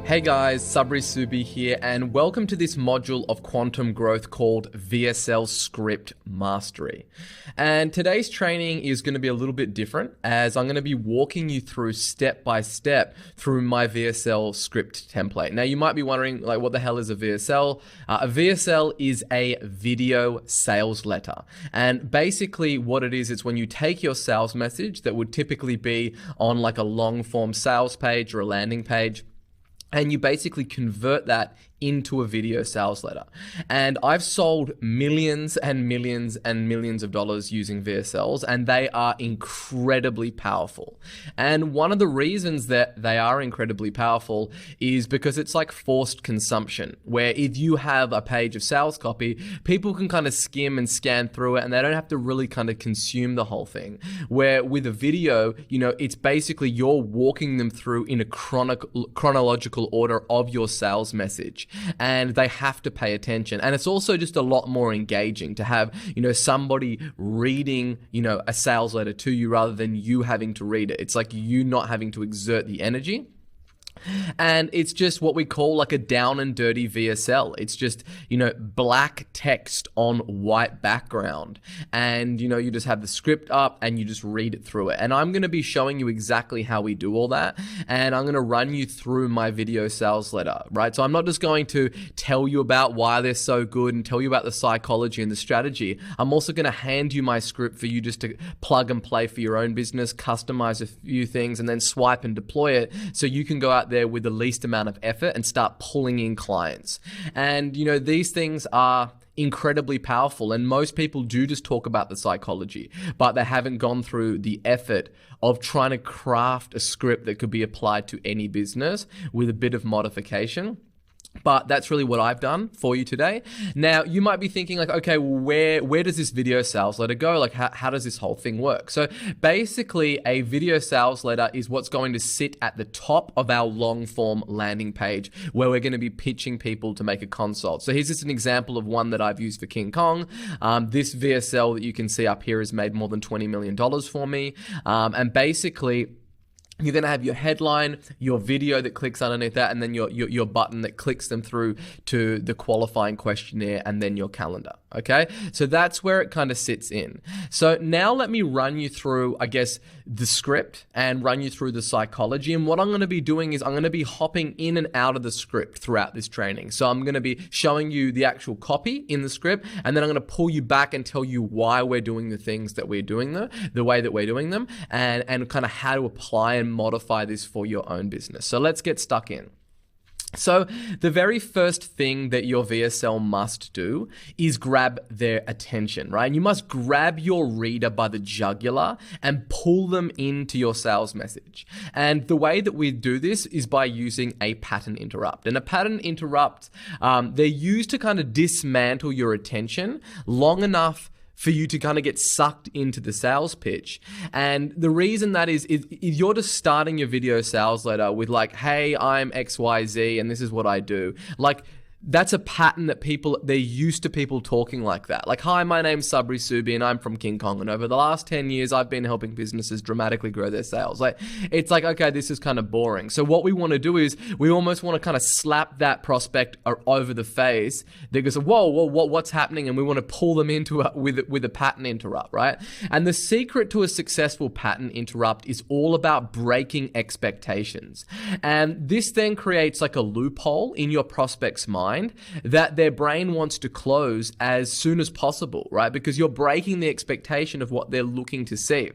Hey guys, Sabri Subi here, and welcome to this module of quantum growth called Vsl Script Mastery. And today's training is going to be a little bit different, as I'm going to be walking you through step by step through my Vsl script template. Now you might be wondering, like, what the hell is a VSL? A VSL is a video sales letter. And basically what it is, it's when you take your sales message that would typically be on like a long form sales page or a landing page, and you basically convert that into a video sales letter. And I've sold millions and millions and millions of dollars using VSLs, and they are incredibly powerful. And one of the reasons that they are incredibly powerful is because it's like forced consumption, where if you have a page of sales copy, people can kind of skim and scan through it, and they don't have to really kind of consume the whole thing. Where with a video, you know, it's basically you're walking them through in a chronological order of your sales message, and they have to pay attention. And it's also just a lot more engaging to have, you know, somebody reading, you know, a sales letter to you rather than you having to read it. It's like you not having to exert the energy. And it's just what we call like a down and dirty VSL. It's just, you know, black text on white background. And, you know, you just have the script up and you just read it through it. And I'm going to be showing you exactly how we do all that. And I'm going to run you through my video sales letter, right? So I'm not just going to tell you about why they're so good and tell you about the psychology and the strategy. I'm also going to hand you my script for you just to plug and play for your own business, customize a few things, and then swipe and deploy it so you can go out there with the least amount of effort and start pulling in clients. And, you know, these things are incredibly powerful, and most people do just talk about the psychology, but they haven't gone through the effort of trying to craft a script that could be applied to any business with a bit of modification. But that's really what I've done for you today. Now, you might be thinking like, okay, where does this video sales letter go? Like, how does this whole thing work? So basically, a video sales letter is what's going to sit at the top of our long form landing page, where we're going to be pitching people to make a consult. So here's just an example of one that I've used for King Kong. This VSL that you can see up here has made more than $20 million for me. And basically, you're going to have your headline, your video that clicks underneath that, and then your button that clicks them through to the qualifying questionnaire, and then your calendar. Okay, so that's where it kind of sits in. So now let me run you through, I guess, the script and run you through the psychology. And what I'm going to be doing is I'm going to be hopping in and out of the script throughout this training. So I'm going to be showing you the actual copy in the script, and then I'm going to pull you back and tell you why we're doing the things that we're doing the way that we're doing them, and kind of how to apply and modify this for your own business. So let's get stuck in. So the very first thing that your VSL must do is grab their attention, right? And you must grab your reader by the jugular and pull them into your sales message. And the way that we do this is by using a pattern interrupt. And a pattern interrupt, they're used to kind of dismantle your attention long enough for you to kind of get sucked into the sales pitch. And the reason that is if you're just starting your video sales letter with like, hey, I'm XYZ and this is what I do, like, that's a pattern that they're used to people talking like that. Like, hi, my name's Sabri Subi and I'm from King Kong. And over the last 10 years, I've been helping businesses dramatically grow their sales. Like, it's like, okay, this is kind of boring. So what we want to do is we almost want to kind of slap that prospect over the face. They go, whoa, what's happening? And we want to pull them into with a pattern interrupt, right? And the secret to a successful pattern interrupt is all about breaking expectations. And this then creates like a loophole in your prospect's mind that their brain wants to close as soon as possible, right? Because you're breaking the expectation of what they're looking to see.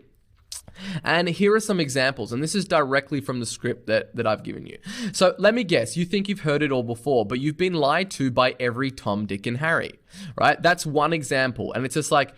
And here are some examples, and this is directly from the script that I've given you. So let me guess, you think you've heard it all before, but you've been lied to by every Tom, Dick, and Harry, right? That's one example. And it's just like,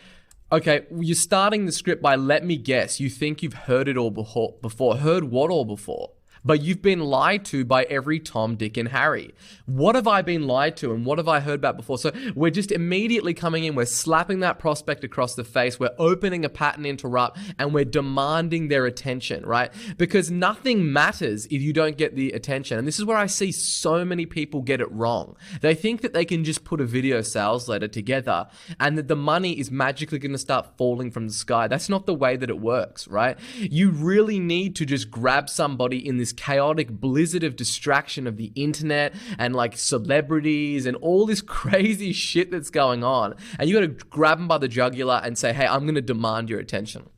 okay, you're starting the script by, let me guess, you think you've heard it all before. Heard what all before? but you've been lied to by every Tom, Dick, and Harry. What have I been lied to and what have I heard about before? So we're just immediately coming in, we're slapping that prospect across the face, we're opening a pattern interrupt, and we're demanding their attention, right? Because nothing matters if you don't get the attention. And this is where I see so many people get it wrong. They think that they can just put a video sales letter together and that the money is magically going to start falling from the sky. That's not the way that it works, right? You really need to just grab somebody in this chaotic blizzard of distraction of the internet and like celebrities and all this crazy shit that's going on. And you got to grab them by the jugular and say, hey, I'm going to demand your attention.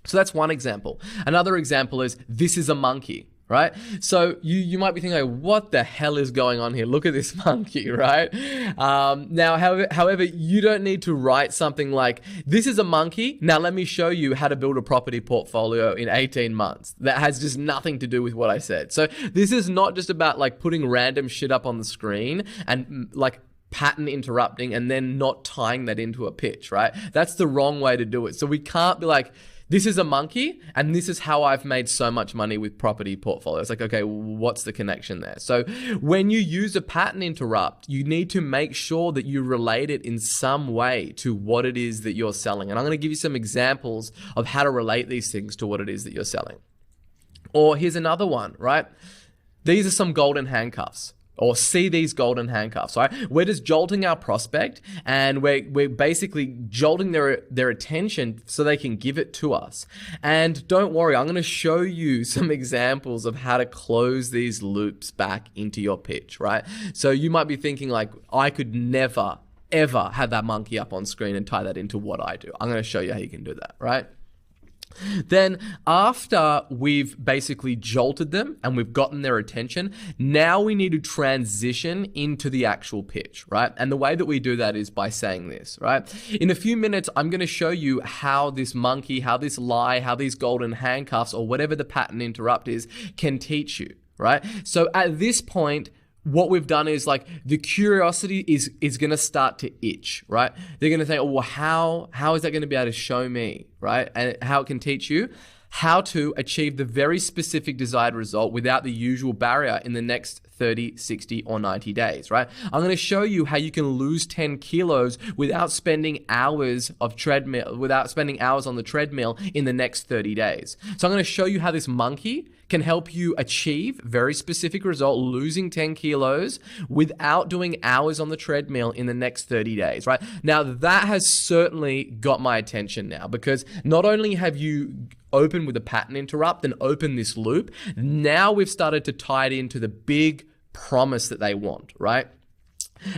So that's one example. Another example is, this is a monkey. Right? So you might be thinking, like, what the hell is going on here? Look at this monkey, right? Now, however, you don't need to write something like, this is a monkey. Now, let me show you how to build a property portfolio in 18 months. That has just nothing to do with what I said. So this is not just about like putting random shit up on the screen and like pattern interrupting and then not tying that into a pitch, right? That's the wrong way to do it. So we can't be like, this is a monkey, and this is how I've made so much money with property portfolios. Like, okay, what's the connection there? So when you use a pattern interrupt, you need to make sure that you relate it in some way to what it is that you're selling. And I'm going to give you some examples of how to relate these things to what it is that you're selling. Or here's another one, right? These are some golden handcuffs. Or see these golden handcuffs, right? We're just jolting our prospect and we're basically jolting their attention so they can give it to us. And don't worry, I'm going to show you some examples of how to close these loops back into your pitch, right? So you might be thinking like, I could never, ever have that monkey up on screen and tie that into what I do. I'm going to show you how you can do that, right? Then after we've basically jolted them and we've gotten their attention, now we need to transition into the actual pitch, right? And the way that we do that is by saying this, right? In a few minutes, I'm going to show you how this monkey, how this lie, how these golden handcuffs or whatever the pattern interrupt is can teach you, right? So at this point, what we've done is like the curiosity is going to start to itch, right? They're going to think, oh, well, how is that going to be able to show me, right? And how it can teach you how to achieve the very specific desired result without the usual barrier in the next 30, 60, or 90 days, right? I'm going to show you how you can lose 10 kilos without spending hours on the treadmill in the next 30 days. So I'm going to show you how this monkey can help you achieve very specific result, losing 10 kilos without doing hours on the treadmill in the next 30 days, right? Now that has certainly got my attention now, because not only have you opened with a pattern interrupt and opened this loop, now we've started to tie it into the big promise that they want, right?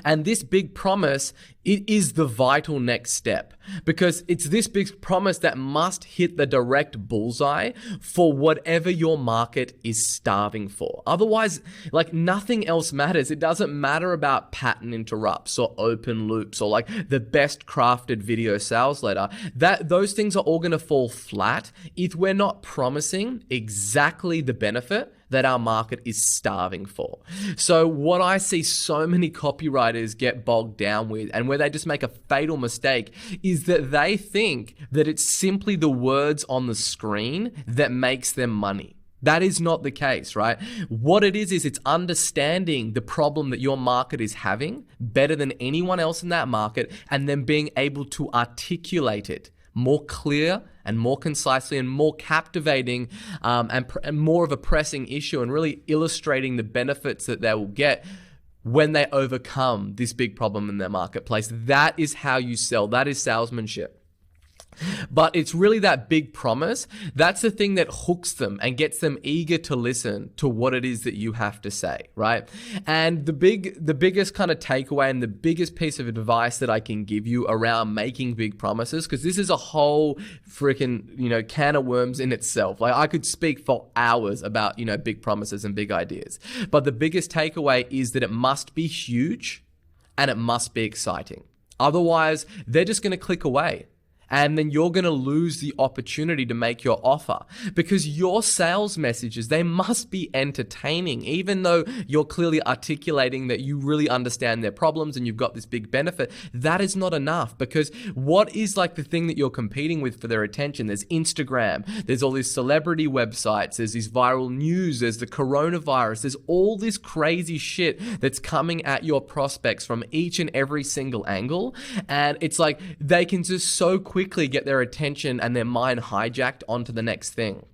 And this big promise, it is the vital next step, because it's this big promise that must hit the direct bullseye for whatever your market is starving for. Otherwise, like, nothing else matters. It doesn't matter about pattern interrupts or open loops or like the best crafted video sales letter. Those things are all going to fall flat if we're not promising exactly the benefit that our market is starving for. So what I see so many copywriters get bogged down with, and where they just make a fatal mistake, is that they think that it's simply the words on the screen that makes them money. That is not the case, right? What it is it's understanding the problem that your market is having better than anyone else in that market, and then being able to articulate it more clear and more concisely and more captivating and more of a pressing issue, and really illustrating the benefits that they will get when they overcome this big problem in their marketplace. That is how you sell. That is salesmanship. But it's really that big promise. That's the thing that hooks them and gets them eager to listen to what it is that you have to say, right? And the biggest kind of takeaway and the biggest piece of advice that I can give you around making big promises, because this is a whole freaking, can of worms in itself. Like, I could speak for hours about, big promises and big ideas. But the biggest takeaway is that it must be huge and it must be exciting. Otherwise, they're just going to click away. And then you're going to lose the opportunity to make your offer, because your sales messages, they must be entertaining, even though you're clearly articulating that you really understand their problems and you've got this big benefit. That is not enough, because what is like the thing that you're competing with for their attention? There's Instagram, there's all these celebrity websites, there's these viral news, there's the coronavirus, there's all this crazy shit that's coming at your prospects from each and every single angle. And it's like they can just so quickly get their attention and their mind hijacked onto the next thing.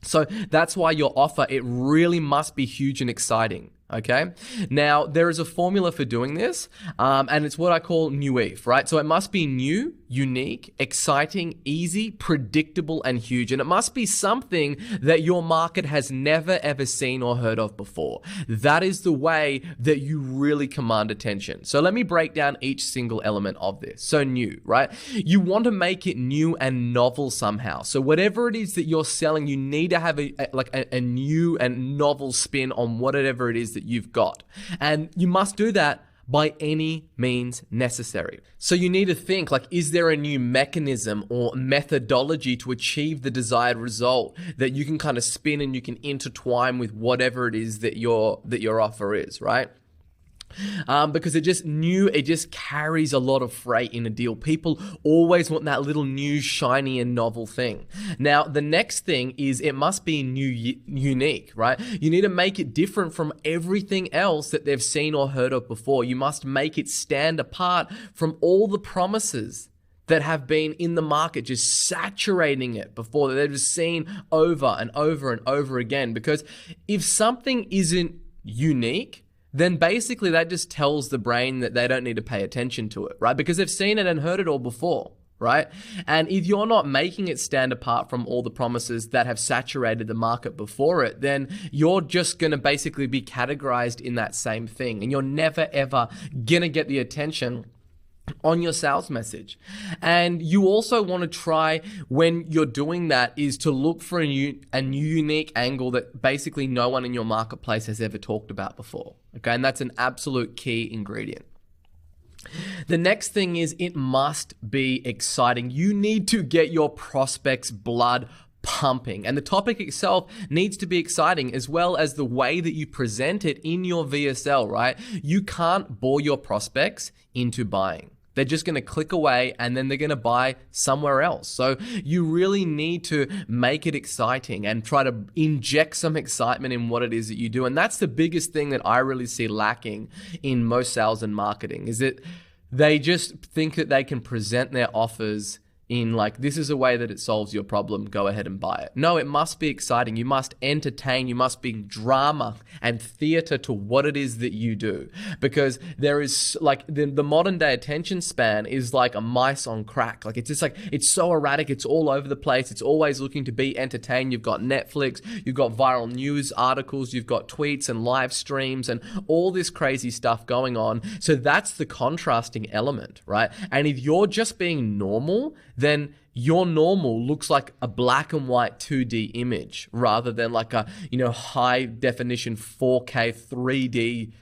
So that's why your offer, it really must be huge and exciting. Okay. Now, there is a formula for doing this, and it's what I call new ETH, right? So it must be new, unique, exciting, easy, predictable, and huge. And it must be something that your market has never, ever seen or heard of before. That is the way that you really command attention. So let me break down each single element of this. So new, right? You want to make it new and novel somehow. So whatever it is that you're selling, you need to have a new and novel spin on whatever it is that you've got. And you must do that by any means necessary. So you need to think like, is there a new mechanism or methodology to achieve the desired result that you can kind of spin and you can intertwine with whatever it is that your offer is, right? Because it just carries a lot of freight in a deal. People always want that little new, shiny, and novel thing. Now, the next thing is it must be unique, right? You need to make it different from everything else that they've seen or heard of before. You must make it stand apart from all the promises that have been in the market, just saturating it before, that they've just seen over and over and over again. Because if something isn't unique, then basically that just tells the brain that they don't need to pay attention to it, right? Because they've seen it and heard it all before, right? And if you're not making it stand apart from all the promises that have saturated the market before it, then you're just going to basically be categorized in that same thing. And you're never, ever going to get the attention on your sales message. And you also want to try, when you're doing that, is to look for a new unique angle that basically no one in your marketplace has ever talked about before. Okay, and that's an absolute key ingredient. The next thing is it must be exciting. You need to get your prospects' blood pumping, and the topic itself needs to be exciting, as well as the way that you present it in your VSL, right? You can't bore your prospects into buying. They're just going to click away and then they're going to buy somewhere else. So you really need to make it exciting and try to inject some excitement in what it is that you do. And that's the biggest thing that I really see lacking in most sales and marketing, is that they just think that they can present their offers in like, this is a way that it solves your problem, go ahead and buy it. No, it must be exciting. You must entertain. You must bring drama and theater to what it is that you do. Because there is like the modern day attention span is like a mice on crack. Like it's just like, it's so erratic. It's all over the place. It's always looking to be entertained. You've got Netflix, you've got viral news articles, you've got tweets and live streams and all this crazy stuff going on. So that's the contrasting element, right? And if you're just being normal, then your normal looks like a black and white 2D image rather than like a, high definition 4K 3D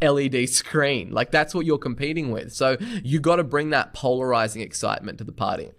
LED screen. Like that's what you're competing with. So you got to bring that polarizing excitement to the party.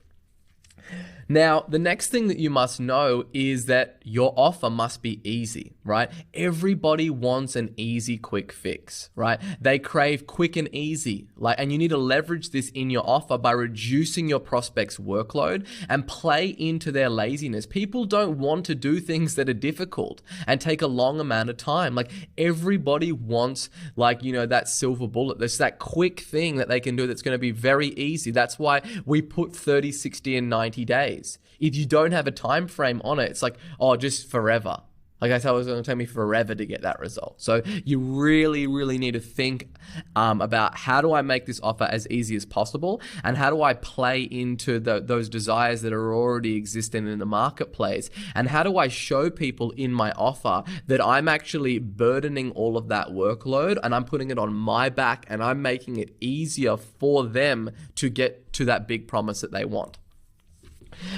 Now, the next thing that you must know is that your offer must be easy, right? Everybody wants an easy, quick fix, right? They crave quick and easy, and you need to leverage this in your offer by reducing your prospects' workload and play into their laziness. People don't want to do things that are difficult and take a long amount of time. Like everybody wants that silver bullet. There's that quick thing that they can do that's going to be very easy. That's why we put 30, 60, and 90 days. If you don't have a time frame on it, it's like, just forever. Like I said, it was going to take me forever to get that result. So you really, really need to think about, how do I make this offer as easy as possible? And how do I play into those desires that are already existing in the marketplace? And how do I show people in my offer that I'm actually burdening all of that workload and I'm putting it on my back and I'm making it easier for them to get to that big promise that they want?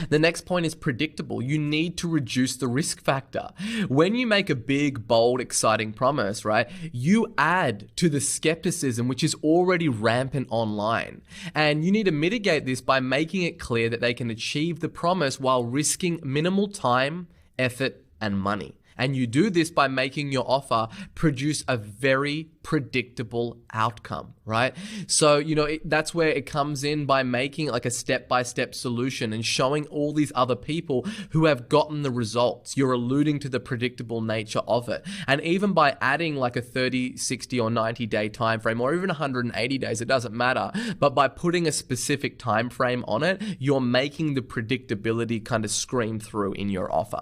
The next point is predictable. You need to reduce the risk factor. When you make a big, bold, exciting promise, right, you add to the skepticism which is already rampant online. And you need to mitigate this by making it clear that they can achieve the promise while risking minimal time, effort, and money. And you do this by making your offer produce a very predictable outcome, right? So, that's where it comes in, by making like a step-by-step solution and showing all these other people who have gotten the results. You're alluding to the predictable nature of it. And even by adding like a 30, 60, or 90-day time frame, or even 180 days, it doesn't matter. But by putting a specific time frame on it, you're making the predictability kind of scream through in your offer.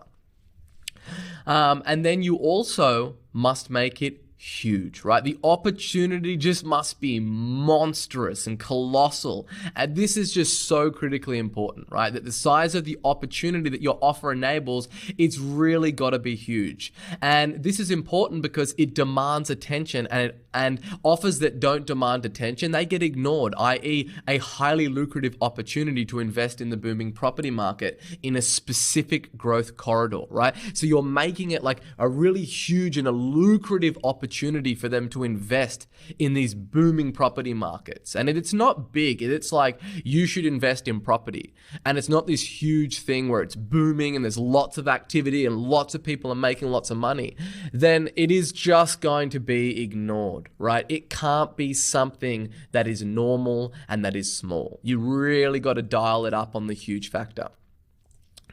And then you also must make it huge, right? The opportunity just must be monstrous and colossal. And this is just so critically important, right? That the size of the opportunity that your offer enables, it's really got to be huge. And this is important because it demands attention, and offers that don't demand attention, they get ignored, i.e. a highly lucrative opportunity to invest in the booming property market in a specific growth corridor, right? So you're making it like a really huge and a lucrative opportunity for them to invest in these booming property markets. And it's not big, it's like you should invest in property. And it's not this huge thing where it's booming and there's lots of activity and lots of people are making lots of money. Then it is just going to be ignored, right? It can't be something that is normal and that is small. You really got to dial it up on the huge factor.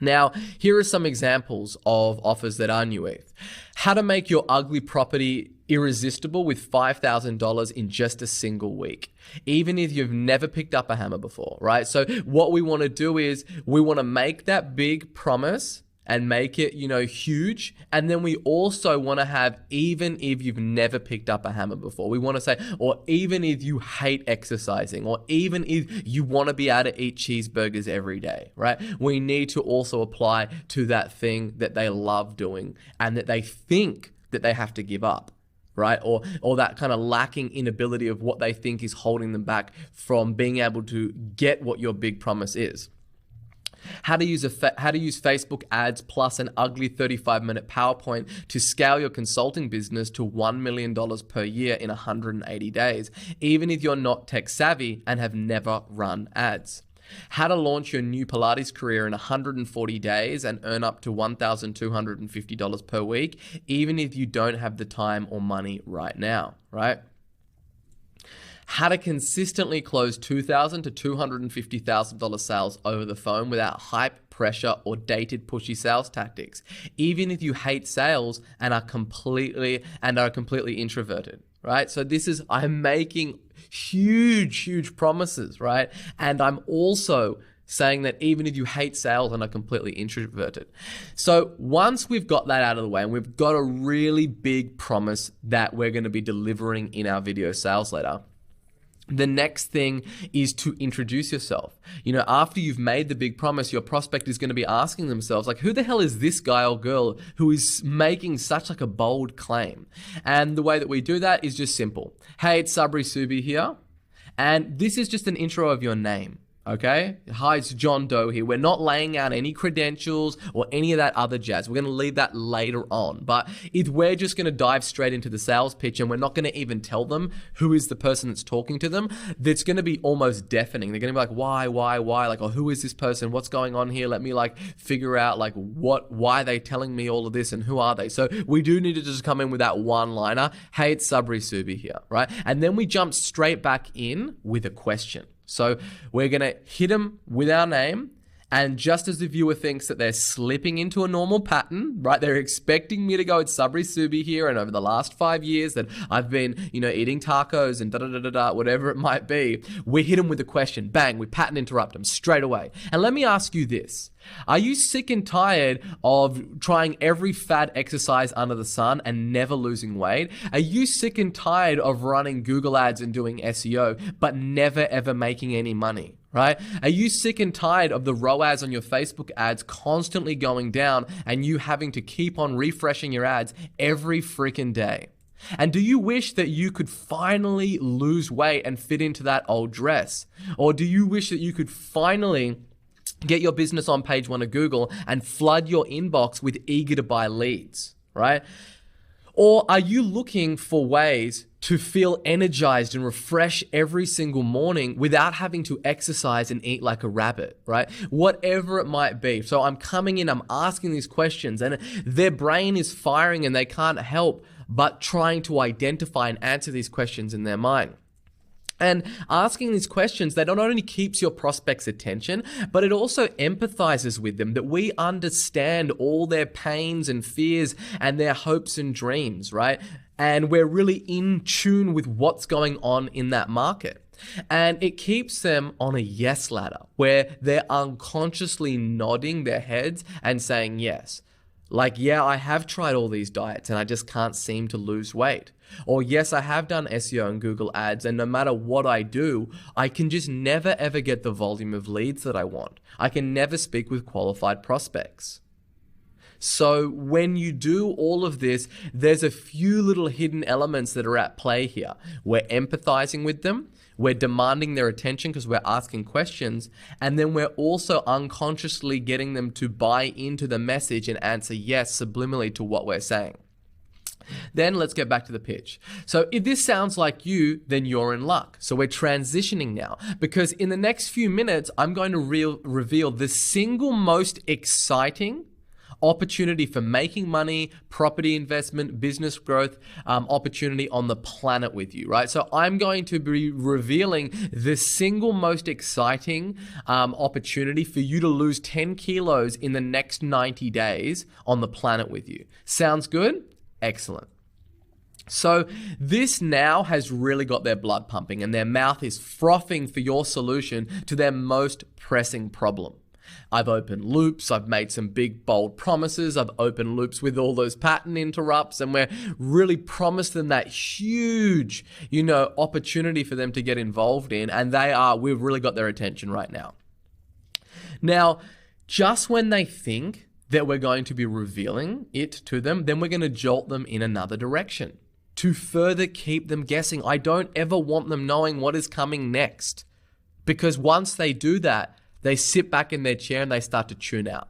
Now, here are some examples of offers that are new ETH. How to make your ugly property irresistible with $5,000 in just a single week, even if you've never picked up a hammer before, right? So what we want to do is we want to make that big promise and make it, huge. And then we also want to have, even if you've never picked up a hammer before, we want to say, or even if you hate exercising, or even if you want to be able to eat cheeseburgers every day, right? We need to also apply to that thing that they love doing and that they think that they have to give up, right? Or that kind of lacking inability of what they think is holding them back from being able to get what your big promise is. How to use Facebook ads plus an ugly 35-minute PowerPoint to scale your consulting business to $1 million per year in 180 days, even if you're not tech savvy and have never run ads. How to launch your new Pilates career in 140 days and earn up to $1,250 per week, even if you don't have the time or money right now, right? How to consistently close $2,000 to $250,000 sales over the phone without hype, pressure, or dated pushy sales tactics, even if you hate sales and are completely introverted, right? So I'm making huge promises, right? And I'm also saying that even if you hate sales and are completely introverted. So once we've got that out of the way and we've got a really big promise that we're going to be delivering in our video sales letter, the next thing is to introduce yourself. After you've made the big promise, your prospect is going to be asking themselves, like, who the hell is this guy or girl who is making such like a bold claim? And the way that we do that is just simple. Hey, it's Sabri Subi here. And this is just an intro of your name. Okay? Hi, it's John Doe here. We're not laying out any credentials or any of that other jazz. We're going to leave that later on. But if we're just going to dive straight into the sales pitch and we're not going to even tell them who is the person that's talking to them, that's going to be almost deafening. They're going to be like, why? Like, oh, who is this person? What's going on here? Let me figure out why are they telling me all of this and who are they? So we do need to just come in with that one-liner. Hey, it's Sabri Subi here, right? And then we jump straight back in with a question. So we're going to hit them with our name, and just as the viewer thinks that they're slipping into a normal pattern, right? They're expecting me to go, it's Sabri Subi here, and over the last 5 years that I've been, eating tacos and whatever it might be. We hit them with a question. Bang, we pattern interrupt them straight away. And let me ask you this. Are you sick and tired of trying every fad exercise under the sun and never losing weight? Are you sick and tired of running Google ads and doing SEO, but never ever making any money? Right? Are you sick and tired of the ROAS on your Facebook ads constantly going down and you having to keep on refreshing your ads every freaking day? And do you wish that you could finally lose weight and fit into that old dress? Or do you wish that you could finally get your business on page 1 of Google and flood your inbox with eager to buy leads, right? Or are you looking for ways to feel energized and refreshed every single morning without having to exercise and eat like a rabbit, right? Whatever it might be. So I'm coming in, I'm asking these questions, and their brain is firing and they can't help but trying to identify and answer these questions in their mind. And asking these questions, that not only keeps your prospect's attention, but it also empathizes with them, that we understand all their pains and fears and their hopes and dreams, right? And we're really in tune with what's going on in that market. And it keeps them on a yes ladder where they're unconsciously nodding their heads and saying yes. Like, yeah, I have tried all these diets and I just can't seem to lose weight. Or yes, I have done SEO and Google ads, and no matter what I do, I can just never ever get the volume of leads that I want. I can never speak with qualified prospects. So when you do all of this, there's a few little hidden elements that are at play here. We're empathizing with them. We're demanding their attention because we're asking questions. And then we're also unconsciously getting them to buy into the message and answer yes subliminally to what we're saying. Then let's get back to the pitch. So if this sounds like you, then you're in luck. So we're transitioning now, because in the next few minutes, I'm going to reveal the single most exciting opportunity for making money, property investment, business growth, opportunity on the planet with you, right? So I'm going to be revealing the single most exciting opportunity for you to lose 10 kilos in the next 90 days on the planet with you. Sounds good? Excellent. So this now has really got their blood pumping and their mouth is frothing for your solution to their most pressing problem. I've opened loops, I've made some big bold promises, I've opened loops with all those pattern interrupts, and we're really promised them that huge, opportunity for them to get involved in, and we've really got their attention right now. Now, just when they think that we're going to be revealing it to them, then we're going to jolt them in another direction to further keep them guessing. I don't ever want them knowing what is coming next, because once they do that, they sit back in their chair and they start to tune out.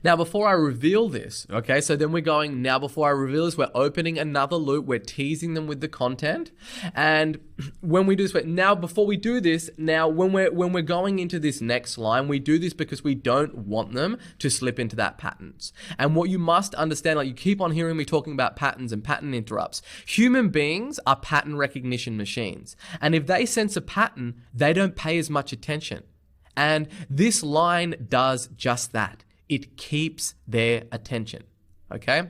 Now, before I reveal this, okay, so then before I reveal this, we're opening another loop. We're teasing them with the content. And when we do this, before we do this, when we're going into this next line, we do this because we don't want them to slip into that patterns. And what you must understand, like you keep on hearing me talking about patterns and pattern interrupts. Human beings are pattern recognition machines. And if they sense a pattern, they don't pay as much attention. And this line does just that. It keeps their attention, okay?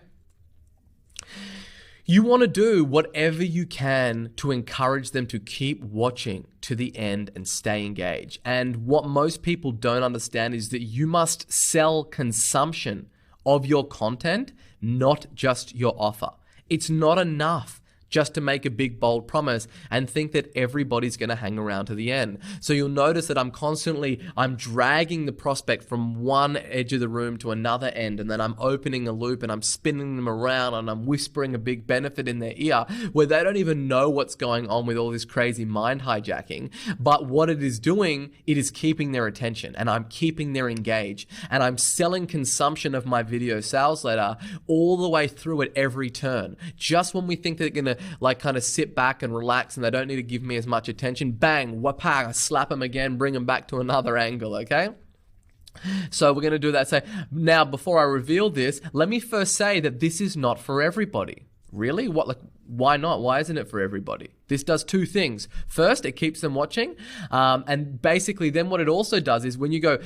You want to do whatever you can to encourage them to keep watching to the end and stay engaged. And what most people don't understand is that you must sell consumption of your content, not just your offer. It's not enough just to make a big, bold promise and think that everybody's going to hang around to the end. So you'll notice that I'm dragging the prospect from one edge of the room to another end, and then I'm opening a loop and I'm spinning them around and I'm whispering a big benefit in their ear where they don't even know what's going on with all this crazy mind hijacking. But what it is doing, it is keeping their attention, and I'm keeping them engaged, and I'm selling consumption of my video sales letter all the way through at every turn. Just when we think they're going to kind of sit back and relax and they don't need to give me as much attention, bang, whapa, I slap them again, bring them back to another angle, okay? So we're going to do that. So now, before I reveal this, let me first say that this is not for everybody. Really? Why not? Why isn't it for everybody? This does two things. First, it keeps them watching. And basically then what it also does is when you go,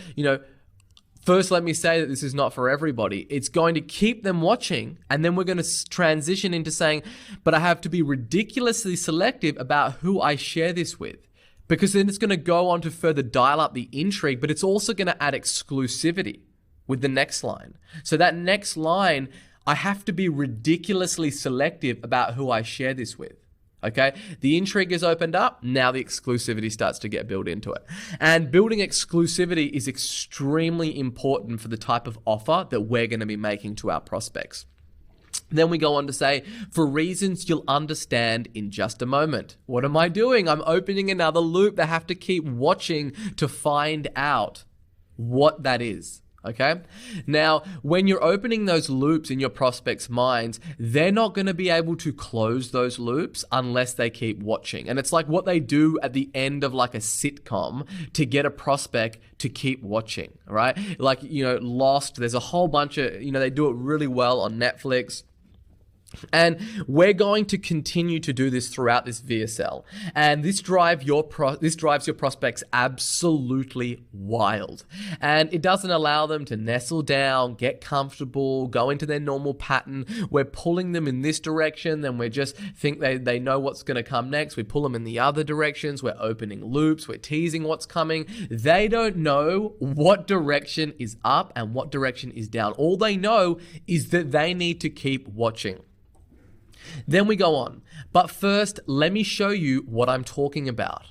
first, let me say that this is not for everybody. It's going to keep them watching, and then we're going to transition into saying, but I have to be ridiculously selective about who I share this with, because then it's going to go on to further dial up the intrigue, but it's also going to add exclusivity with the next line. So that next line, I have to be ridiculously selective about who I share this with. Okay, the intrigue is opened up. Now the exclusivity starts to get built into it. And building exclusivity is extremely important for the type of offer that we're going to be making to our prospects. Then we go on to say, for reasons you'll understand in just a moment. What am I doing? I'm opening another loop. They have to keep watching to find out what that is. Okay. Now, when you're opening those loops in your prospects' minds, they're not going to be able to close those loops unless they keep watching. And it's like what they do at the end of like a sitcom to get a prospect to keep watching, right? Like, Lost, there's a whole bunch of, they do it really well on Netflix. And we're going to continue to do this throughout this VSL. And this drives your prospects absolutely wild. And it doesn't allow them to nestle down, get comfortable, go into their normal pattern. We're pulling them in this direction, then we just think they know what's going to come next. We pull them in the other directions. We're opening loops. We're teasing what's coming. They don't know what direction is up and what direction is down. All they know is that they need to keep watching. Then we go on. But first, let me show you what I'm talking about.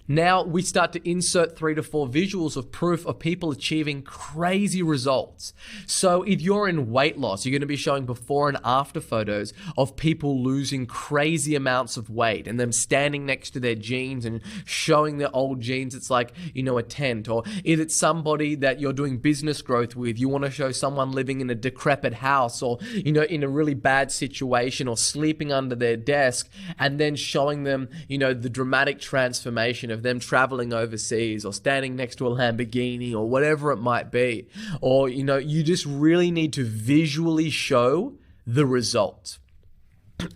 Now we start to insert 3 to 4 visuals of proof of people achieving crazy results. So if you're in weight loss, you're going to be showing before and after photos of people losing crazy amounts of weight and them standing next to their jeans and showing their old jeans. It's like, a tent. Or if it's somebody that you're doing business growth with, you want to show someone living in a decrepit house or, in a really bad situation or sleeping under their desk, and then showing them, the dramatic transformation of them traveling overseas or standing next to a Lamborghini or whatever it might be. Or, you just really need to visually show the result.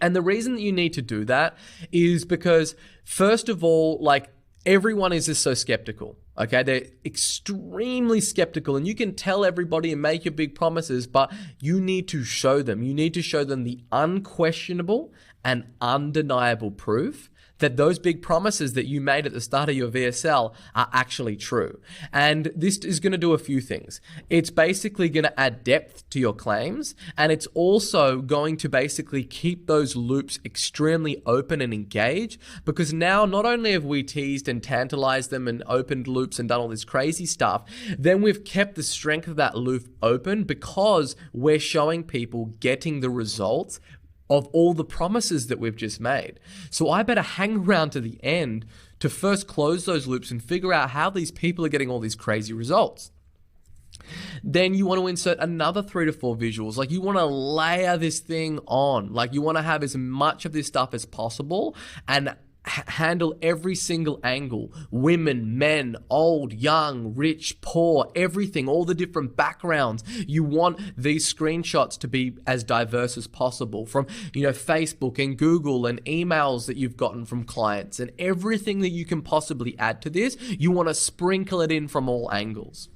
And the reason that you need to do that is because, first of all, like, everyone is just so skeptical. Okay, they're extremely skeptical, and you can tell everybody and make your big promises, but you need to show them. You need to show them the unquestionable and undeniable proof that those big promises that you made at the start of your VSL are actually true. And this is going to do a few things. It's basically going to add depth to your claims, and it's also going to basically keep those loops extremely open and engaged, because now not only have we teased and tantalized them and opened loops and done all this crazy stuff, then we've kept the strength of that loop open because we're showing people getting the results of all the promises that we've just made. So I better hang around to the end to first close those loops and figure out how these people are getting all these crazy results. Then you want to insert another 3 to 4 visuals. Like, you want to layer this thing on. Like, you want to have as much of this stuff as possible and handle every single angle. Women, men, old, young, rich, poor, everything, all the different backgrounds. You want these screenshots to be as diverse as possible, from, Facebook and Google and emails that you've gotten from clients, and everything that you can possibly add to this. You want to sprinkle it in from all angles.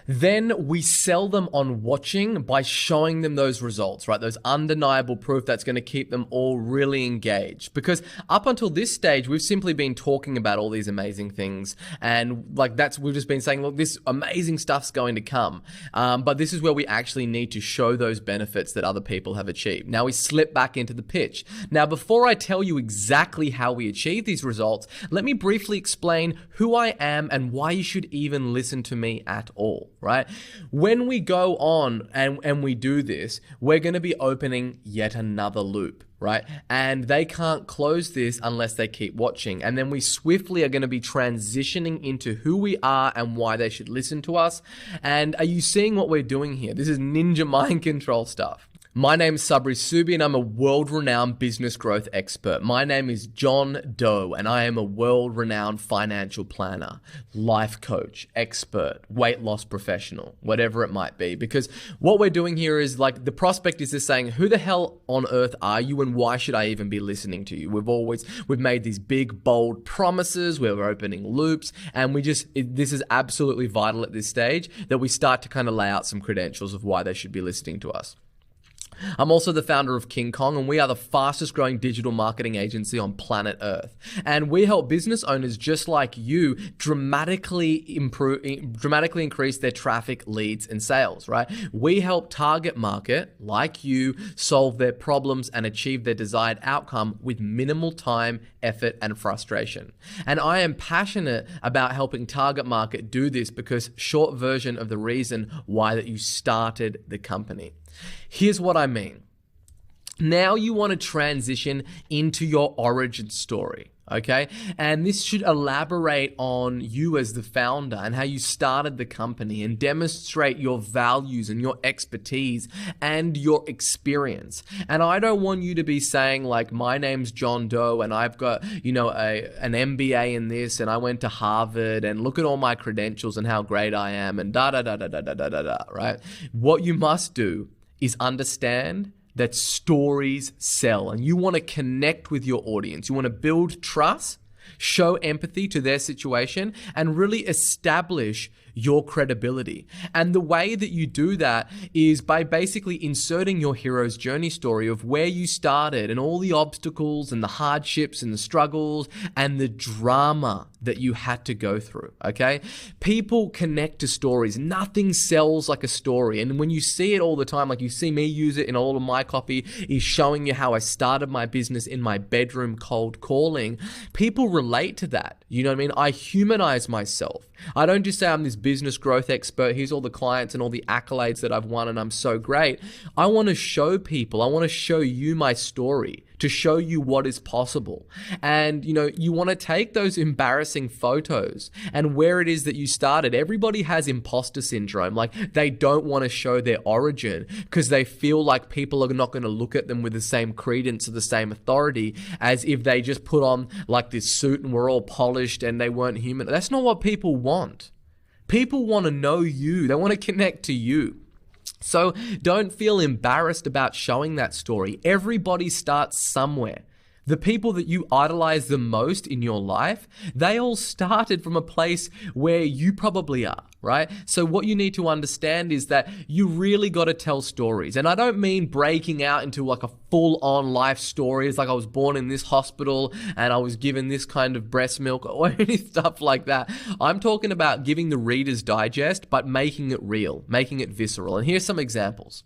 Then we sell them on watching by showing them those results, right? Those undeniable proof that's going to keep them all really engaged. Because up until this stage, we've simply been talking about all these amazing things. And we've just been saying, look, this amazing stuff's going to come. But this is where we actually need to show those benefits that other people have achieved. Now we slip back into the pitch. Now, before I tell you exactly how we achieve these results, let me briefly explain who I am and why you should even listen to me at all. Right? When we go on and we do this, we're going to be opening yet another loop, right? And they can't close this unless they keep watching. And then we swiftly are going to be transitioning into who we are and why they should listen to us. And are you seeing what we're doing here? This is ninja mind control stuff. My name is Sabri Subi, and I'm a world-renowned business growth expert. My name is John Doe, and I am a world-renowned financial planner, life coach, expert, weight loss professional, whatever it might be. Because what we're doing here is, like, the prospect is just saying, who the hell on earth are you, and why should I even be listening to you? We've made these big, bold promises, we're opening loops, and this is absolutely vital at this stage that we start to kind of lay out some credentials of why they should be listening to us. I'm also the founder of King Kong, and we are the fastest growing digital marketing agency on planet Earth. And we help business owners just like you dramatically increase their traffic, leads, and sales, right? We help target market, like you, solve their problems and achieve their desired outcome with minimal time, effort, and frustration. And I am passionate about helping target market do this because short version of the reason why that you started the company. Here's what I mean. Now you want to transition into your origin story. Okay. And this should elaborate on you as the founder and how you started the company and demonstrate your values and your expertise and your experience. And I don't want you to be saying like, my name's John Doe and I've got, an MBA in this and I went to Harvard and look at all my credentials and how great I am and da da da da da da da da, right? What you must do is understand that stories sell, and you want to connect with your audience. You want to build trust, show empathy to their situation, and really establish your credibility. And the way that you do that is by basically inserting your hero's journey story of where you started and all the obstacles and the hardships and the struggles and the drama that you had to go through, okay? People connect to stories. Nothing sells like a story. And when you see it all the time, like you see me use it in all of my copy, is showing you how I started my business in my bedroom cold calling. People relate to that. You know what I mean? I humanize myself. I don't just say I'm this business growth expert. Here's all the clients and all the accolades that I've won and I'm so great. I want to show people, I want to show you my story to show you what is possible. And you want to take those embarrassing photos and where it is that you started. Everybody has imposter syndrome. Like they don't want to show their origin because they feel like people are not going to look at them with the same credence or the same authority as if they just put on like this suit and were all polished and they weren't human. That's not what people want. People want to know you. They want to connect to you. So don't feel embarrassed about showing that story. Everybody starts somewhere. The people that you idolize the most in your life, they all started from a place where you probably are, right? So what you need to understand is that you really got to tell stories. And I don't mean breaking out into like a full-on life story. It's like I was born in this hospital and I was given this kind of breast milk or any stuff like that. I'm talking about giving the Reader's Digest, but making it real, making it visceral. And here's some examples.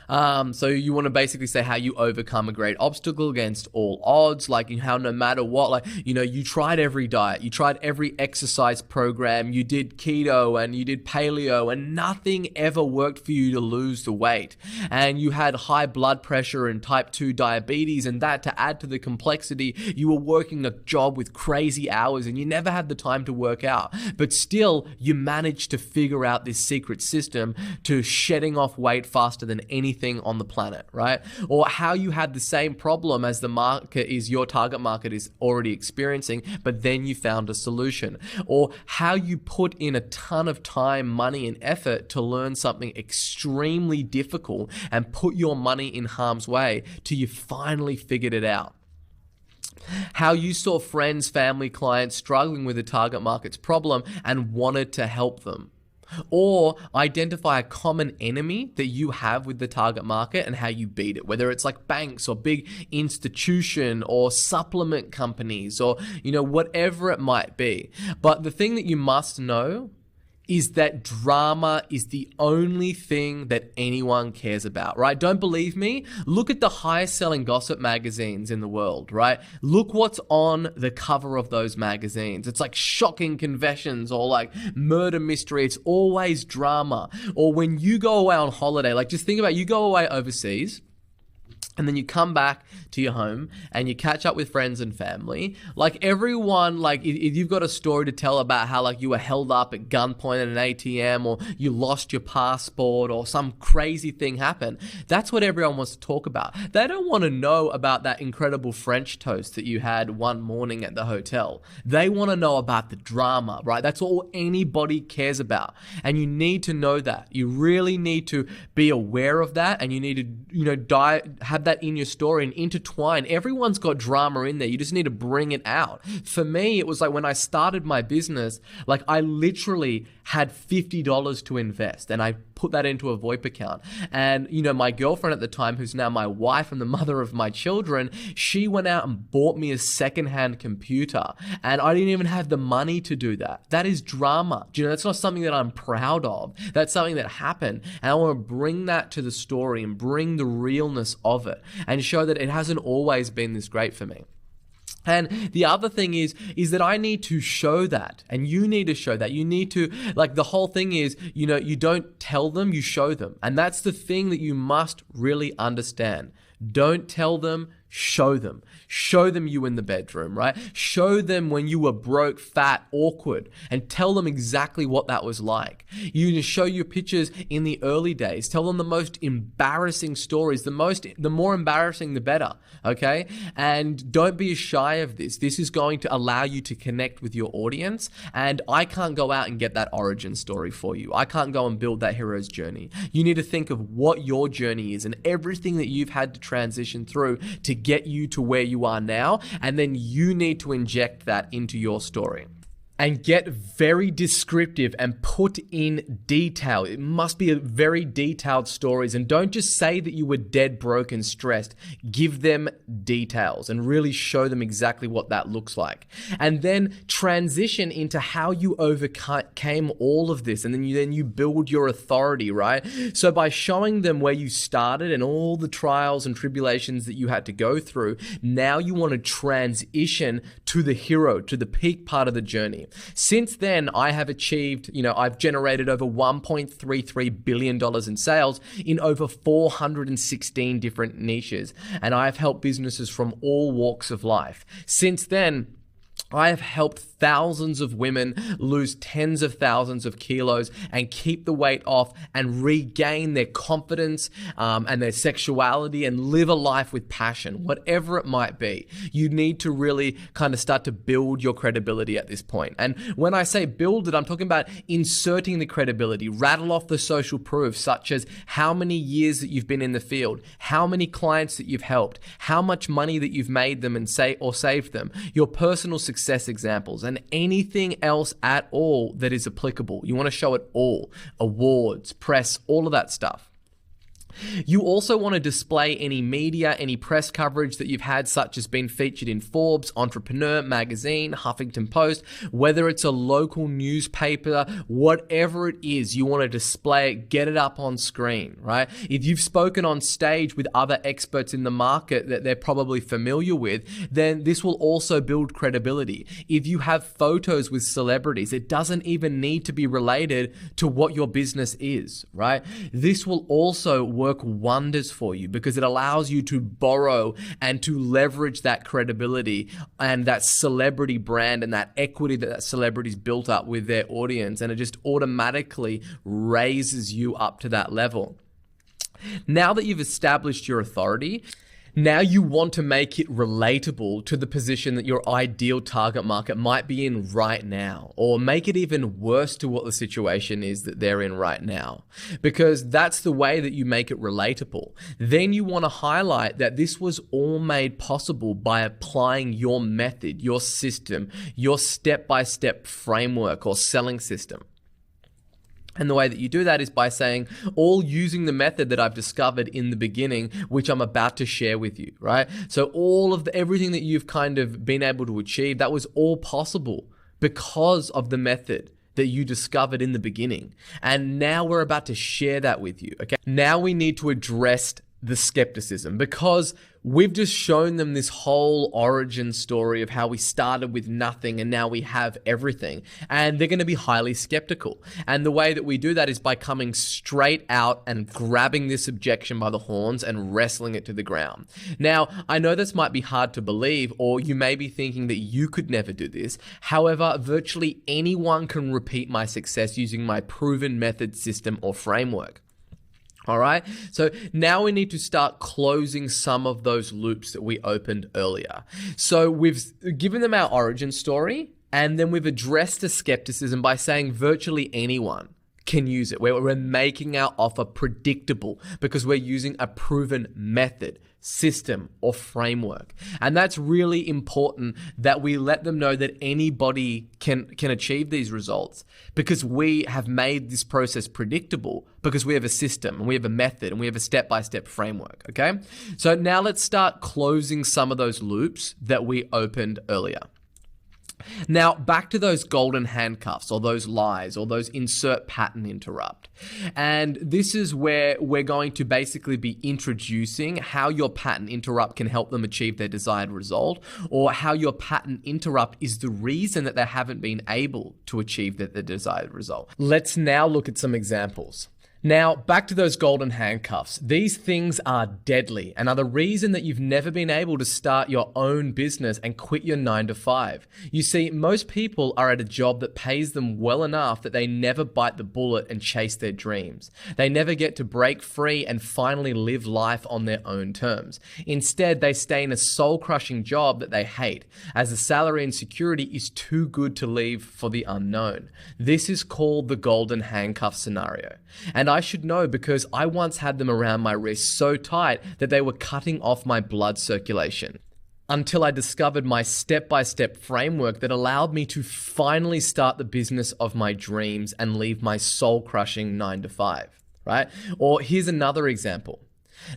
So you want to basically say how you overcome a great obstacle against all odds, like how no matter what, like, you tried every diet, you tried every exercise program, you did keto and you did paleo and nothing ever worked for you to lose the weight. And you had high blood pressure and type 2 diabetes, and that to add to the complexity, you were working a job with crazy hours and you never had the time to work out. But still, you managed to figure out this secret system to shedding off weight faster than anything on the planet, right? Or how you had the same problem as the market is, your target market is already experiencing, but then you found a solution. Or how you put in a ton of time, money, and effort to learn something extremely difficult and put your money in harm's way till you finally figured it out. How you saw friends, family, clients struggling with the target market's problem and wanted to help them. Or identify a common enemy that you have with the target market and how you beat it, whether it's like banks or big institution or supplement companies or, whatever it might be. But the thing that you must know is that drama is the only thing that anyone cares about, right? Don't believe me? Look at the highest selling gossip magazines in the world, right? Look what's on the cover of those magazines. It's like shocking confessions or like murder mystery. It's always drama. Or when you go away on holiday, like just think about, you go away overseas, and then you come back to your home and you catch up with friends and family. Like everyone, like if you've got a story to tell about how like you were held up at gunpoint at an ATM or you lost your passport or some crazy thing happened, that's what everyone wants to talk about. They don't want to know about that incredible French toast that you had one morning at the hotel. They want to know about the drama, right? That's all anybody cares about. And you need to know that. You really need to be aware of that, and you need to, have that in your story and intertwine. Everyone's got drama in there. You just need to bring it out. For me, it was like when I started my business, like I literally had $50 to invest and I put that into a VoIP account. And, my girlfriend at the time, who's now my wife and the mother of my children, she went out and bought me a secondhand computer and I didn't even have the money to do that. That is drama. That's not something that I'm proud of. That's something that happened. And I want to bring that to the story and bring the realness of it and show that it hasn't always been this great for me. And the other thing is that I need to show that, and you need to show that. You need to, like, the whole thing is, you don't tell them, you show them. And that's the thing that you must really understand. Don't tell them, Show them. Show them you in the bedroom, right? Show them when you were broke, fat, awkward, and tell them exactly what that was like. You need to show your pictures in the early days. Tell them the most embarrassing stories. The more embarrassing, the better, okay? And don't be shy of this. This is going to allow you to connect with your audience, and I can't go out and get that origin story for you. I can't go and build that hero's journey. You need to think of what your journey is and everything that you've had to transition through to get you to where you are now, and then you need to inject that into your story. And get very descriptive and put in detail. It must be a very detailed stories, and don't just say that you were dead broke and stressed. Give them details and really show them exactly what that looks like. And then transition into how you overcame all of this, and then you build your authority, right? So by showing them where you started and all the trials and tribulations that you had to go through, now you want to transition to the hero, to the peak part of the journey. Since then, I have achieved, I've generated over $1.33 billion in sales in over 416 different niches, and I've helped businesses from all walks of life. Since then, I have helped thousands of women lose tens of thousands of kilos and keep the weight off and regain their confidence and their sexuality and live a life with passion, whatever it might be. You need to really kind of start to build your credibility at this point. And when I say build it, I'm talking about inserting the credibility, rattle off the social proof, such as how many years that you've been in the field, how many clients that you've helped, how much money that you've made them and saved them, your personal success examples, and anything else at all that is applicable. You want to show it all. Awards, press, all of that stuff. You also want to display any media, any press coverage that you've had, such as being featured in Forbes, Entrepreneur Magazine, Huffington Post, whether it's a local newspaper, whatever it is, you want to display it, get it up on screen, right? If you've spoken on stage with other experts in the market that they're probably familiar with, then this will also build credibility. If you have photos with celebrities, it doesn't even need to be related to what your business is, right? This will also work wonders for you because it allows you to borrow and to leverage that credibility and that celebrity brand and that equity that celebrity's built up with their audience, and it just automatically raises you up to that level. Now that you've established your authority, now you want to make it relatable to the position that your ideal target market might be in right now, or make it even worse to what the situation is that they're in right now, because that's the way that you make it relatable. Then you want to highlight that this was all made possible by applying your method, your system, your step-by-step framework or selling system. And the way that you do that is by saying, all using the method that I've discovered in the beginning, which I'm about to share with you, right? So all of everything that you've kind of been able to achieve, that was all possible because of the method that you discovered in the beginning. And now we're about to share that with you, okay? Now we need to address the skepticism, because we've just shown them this whole origin story of how we started with nothing and now we have everything, and they're going to be highly skeptical. And the way that we do that is by coming straight out and grabbing this objection by the horns and wrestling it to the ground. Now, I know this might be hard to believe, or you may be thinking that you could never do this. However, virtually anyone can repeat my success using my proven method, system, or framework. All right, so now we need to start closing some of those loops that we opened earlier. So we've given them our origin story, and then we've addressed the skepticism by saying virtually anyone can use it. We're making our offer predictable because we're using a proven method, system, or framework. And that's really important that we let them know that anybody can achieve these results, because we have made this process predictable because we have a system and we have a method and we have a step-by-step framework, okay? So now let's start closing some of those loops that we opened earlier. Now, back to those golden handcuffs or those lies or those insert pattern interrupt. And this is where we're going to basically be introducing how your pattern interrupt can help them achieve their desired result, or how your pattern interrupt is the reason that they haven't been able to achieve their desired result. Let's now look at some examples. Now, back to those golden handcuffs. These things are deadly and are the reason that you've never been able to start your own business and quit your 9 to 5. You see, most people are at a job that pays them well enough that they never bite the bullet and chase their dreams. They never get to break free and finally live life on their own terms. Instead, they stay in a soul-crushing job that they hate, as the salary and security is too good to leave for the unknown. This is called the golden handcuff scenario. And I should know because I once had them around my wrist so tight that they were cutting off my blood circulation. Until I discovered my step-by-step framework that allowed me to finally start the business of my dreams and leave my soul-crushing 9 to 5, right? Or here's another example.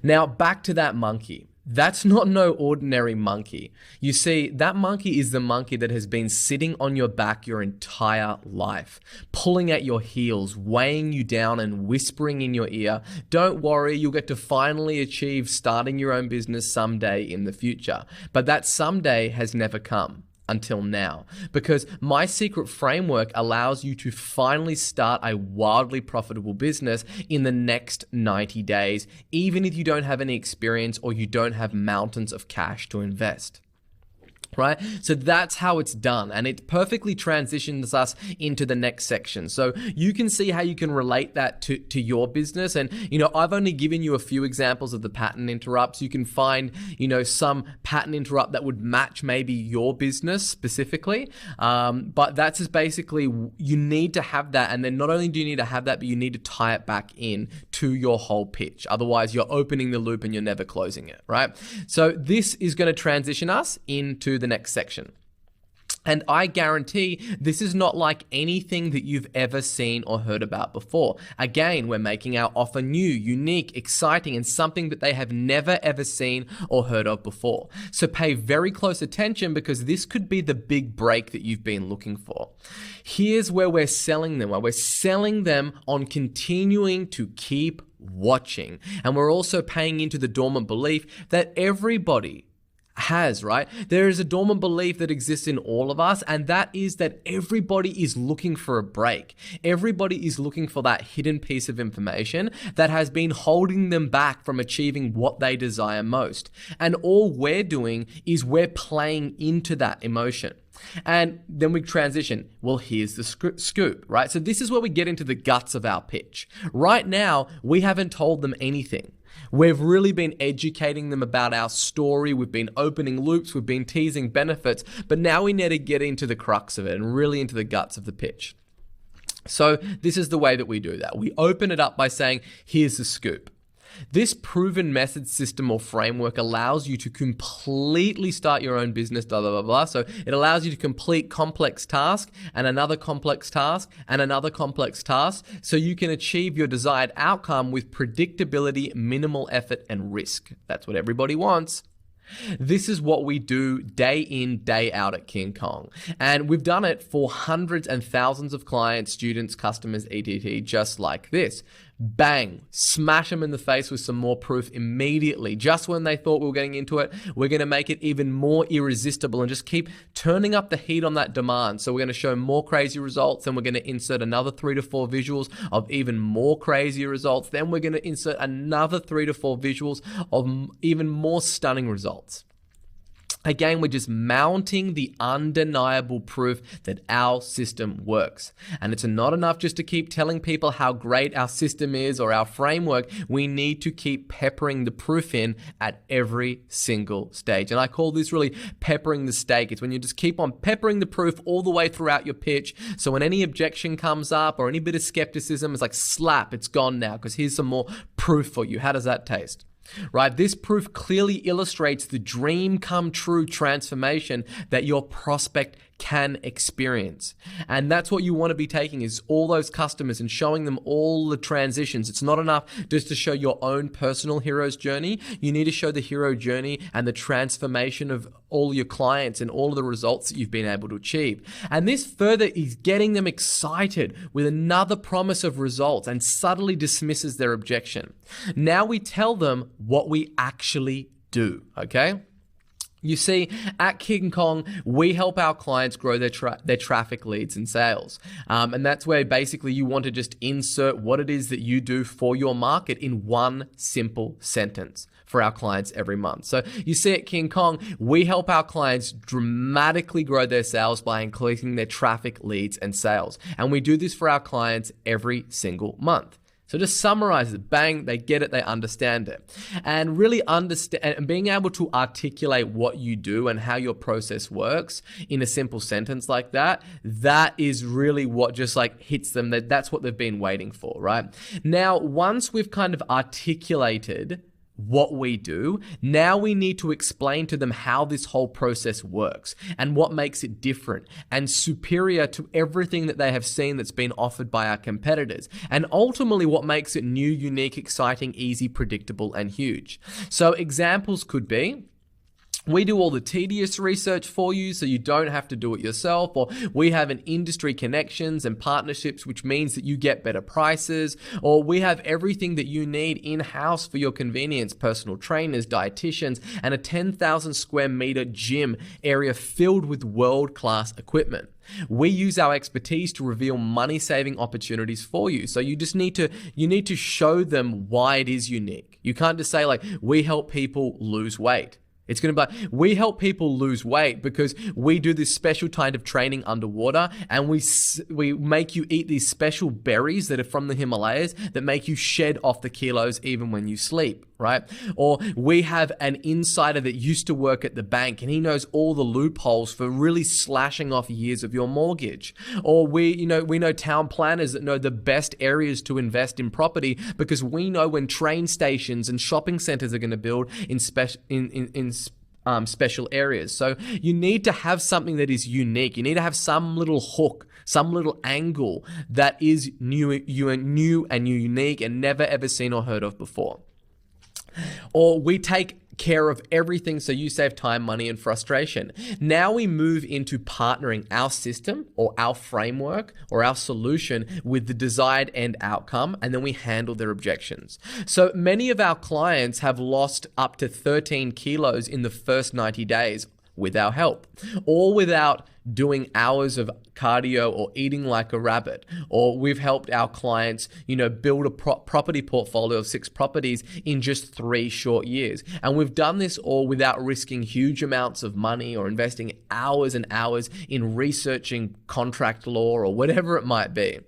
Now, back to that monkey. That's not no ordinary monkey. You see, that monkey is the monkey that has been sitting on your back your entire life, pulling at your heels, weighing you down and whispering in your ear, "Don't worry, you'll get to finally achieve starting your own business someday in the future." But that someday has never come. Until now, because my secret framework allows you to finally start a wildly profitable business in the next 90 days, even if you don't have any experience or you don't have mountains of cash to invest. Right? So that's how it's done, and it perfectly transitions us into the next section. So you can see how you can relate that to your business. And, I've only given you a few examples of the pattern interrupts. You can find, some pattern interrupt that would match maybe your business specifically. But that's just basically, you need to have that. And then not only do you need to have that, but you need to tie it back in to your whole pitch. Otherwise, you're opening the loop and you're never closing it, right? So this is going to transition us into the next section. And I guarantee this is not like anything that you've ever seen or heard about before. Again, we're making our offer new, unique, exciting, and something that they have never ever seen or heard of before. So pay very close attention because this could be the big break that you've been looking for. Here's where we're selling them. We're selling them on continuing to keep watching. And we're also paying into the dormant belief that everybody has, right? There is a dormant belief that exists in all of us, and that is that everybody is looking for a break. Everybody is looking for that hidden piece of information that has been holding them back from achieving what they desire most. And all we're doing is we're playing into that emotion. And then we transition. Well, here's the scoop, right? So this is where we get into the guts of our pitch. Right now, we haven't told them anything. We've really been educating them about our story. We've been opening loops. We've been teasing benefits. But now we need to get into the crux of it and really into the guts of the pitch. So this is the way that we do that. We open it up by saying, here's the scoop. This proven method, system, or framework allows you to completely start your own business, blah, blah, blah, blah. So it allows you to complete complex task and another complex task and another complex task so you can achieve your desired outcome with predictability, minimal effort, and risk. That's what everybody wants. This is what we do day in, day out at King Kong. And we've done it for hundreds and thousands of clients, students, customers, etc., just like this. Bang, smash them in the face with some more proof immediately. Just when they thought we were getting into it, we're going to make it even more irresistible and just keep turning up the heat on that demand. So we're going to show more crazy results, then we're going to insert another 3 to 4 visuals of even more crazy results. Then we're going to insert another 3 to 4 visuals of even more stunning results. Again, we're just mounting the undeniable proof that our system works. And it's not enough just to keep telling people how great our system is or our framework. We need to keep peppering the proof in at every single stage. And I call this really peppering the steak. It's when you just keep on peppering the proof all the way throughout your pitch. So when any objection comes up or any bit of skepticism, it's like slap, it's gone now because here's some more proof for you. How does that taste? Right? This proof clearly illustrates the dream come true transformation that your prospect can experience. And that's what you want to be taking is all those customers and showing them all the transitions. It's not enough just to show your own personal hero's journey. You need to show the hero journey and the transformation of all your clients and all of the results that you've been able to achieve. And this further is getting them excited with another promise of results and subtly dismisses their objection. Now we tell them what we actually do, okay? You see, at King Kong, we help our clients grow their traffic leads and sales. And that's where basically you want to just insert what it is that you do for your market in one simple sentence for our clients every month. So you see at King Kong, we help our clients dramatically grow their sales by increasing their traffic leads and sales. And we do this for our clients every single month. So just summarize it, bang, they get it, they understand it. And really understand and being able to articulate what you do and how your process works in a simple sentence like that, that is really what just like hits them. That's what they've been waiting for, right? Now, once we've kind of articulated what we do, now we need to explain to them how this whole process works and what makes it different and superior to everything that they have seen that's been offered by our competitors, and ultimately what makes it new, unique, exciting, easy, predictable, and huge. So examples could be, we do all the tedious research for you so you don't have to do it yourself, or we have an industry connections and partnerships, which means that you get better prices, or we have everything that you need in-house for your convenience, personal trainers, dietitians, and a 10,000 square meter gym area filled with world-class equipment. We use our expertise to reveal money-saving opportunities for you. So you need to show them why it is unique. You can't just say like, we help people lose weight. It's going to be, we help people lose weight because we do this special kind of training underwater, and we make you eat these special berries that are from the Himalayas that make you shed off the kilos even when you sleep, right? Or we have an insider that used to work at the bank and he knows all the loopholes for really slashing off years of your mortgage. Or we know town planners that know the best areas to invest in property because we know when train stations and shopping centers are going to build in special areas. So you need to have something that is unique. You need to have some little hook, some little angle that is new and unique and never ever seen or heard of before. Or we take care of everything so you save time, money, and frustration. Now we move into partnering our system or our framework or our solution with the desired end outcome, and then we handle their objections. So many of our clients have lost up to 13 kilos in the first 90 days with our help, or without doing hours of cardio or eating like a rabbit. Or we've helped our clients, build a property portfolio of 6 properties in just 3 short years. And we've done this all without risking huge amounts of money or investing hours and hours in researching contract law or whatever it might be.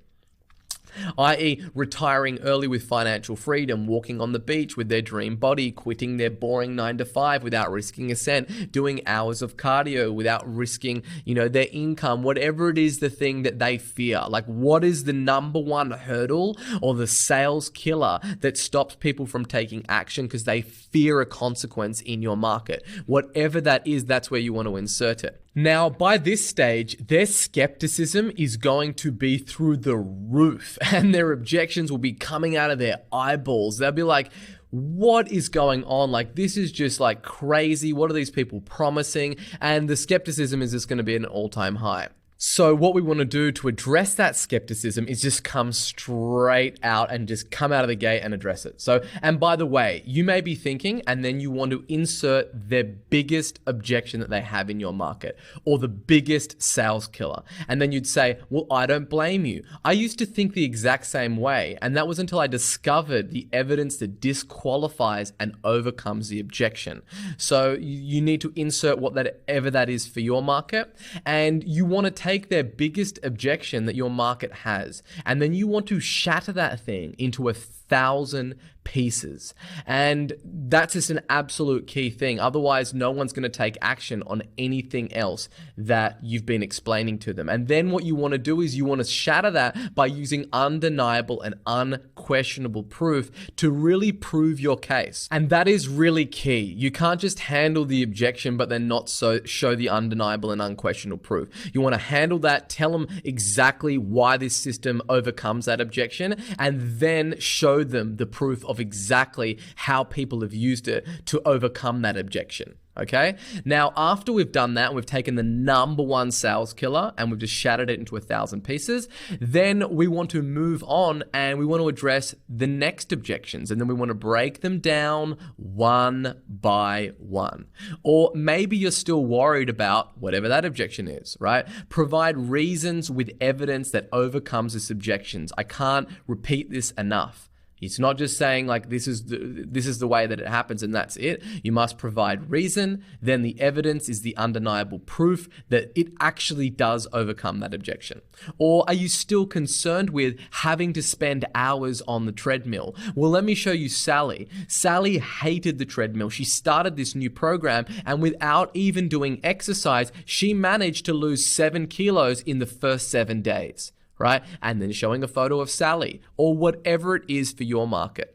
i.e. retiring early with financial freedom, walking on the beach with their dream body, quitting their boring 9-to-5 without risking a cent, doing hours of cardio without risking, their income, whatever it is the thing that they fear. Like, what is the number one hurdle or the sales killer that stops people from taking action because they fear a consequence in your market? Whatever that is, that's where you want to insert it. Now, by this stage, their skepticism is going to be through the roof and their objections will be coming out of their eyeballs. They'll be like, what is going on? Like, this is just like crazy. What are these people promising? And the skepticism is just going to be at an all-time high. So what we want to do to address that skepticism is just come straight out and just come out of the gate and address it. So, and by the way, you may be thinking, and then you want to insert their biggest objection that they have in your market or the biggest sales killer. And then you'd say, well, I don't blame you. I used to think the exact same way. And that was until I discovered the evidence that disqualifies and overcomes the objection. So you need to insert whatever that is for your market. And you want to take their biggest objection that your market has, and then you want to shatter that thing into 1,000 pieces. And that's just an absolute key thing. Otherwise, no one's going to take action on anything else that you've been explaining to them. And then what you want to do is you want to shatter that by using undeniable and unquestionable proof to really prove your case. And that is really key. You can't just handle the objection, but then not show the undeniable and unquestionable proof. You want to handle that, tell them exactly why this system overcomes that objection, and then show them the proof of exactly how people have used it to overcome that objection. Okay. Now, after we've done that, we've taken the number one sales killer and we've just shattered it into 1,000 pieces. Then we want to move on and we want to address the next objections. And then we want to break them down one by one. Or maybe you're still worried about whatever that objection is, right? Provide reasons with evidence that overcomes its objections. I can't repeat this enough. It's not just saying like this is the way that it happens and that's it. You must provide reason. Then the evidence is the undeniable proof that it actually does overcome that objection. Or are you still concerned with having to spend hours on the treadmill? Well, let me show you Sally. Sally hated the treadmill. She started this new program and without even doing exercise, she managed to lose 7 kilos in the first 7 days. Right? And then showing a photo of Sally or whatever it is for your market.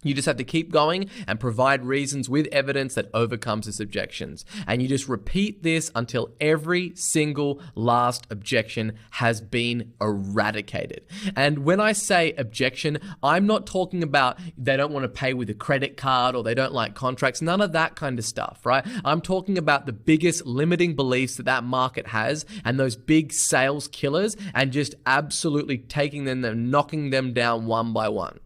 You just have to keep going and provide reasons with evidence that overcomes its objections. And you just repeat this until every single last objection has been eradicated. And when I say objection, I'm not talking about they don't want to pay with a credit card or they don't like contracts, none of that kind of stuff, right? I'm talking about the biggest limiting beliefs that that market has and those big sales killers and just absolutely taking them and knocking them down one by one.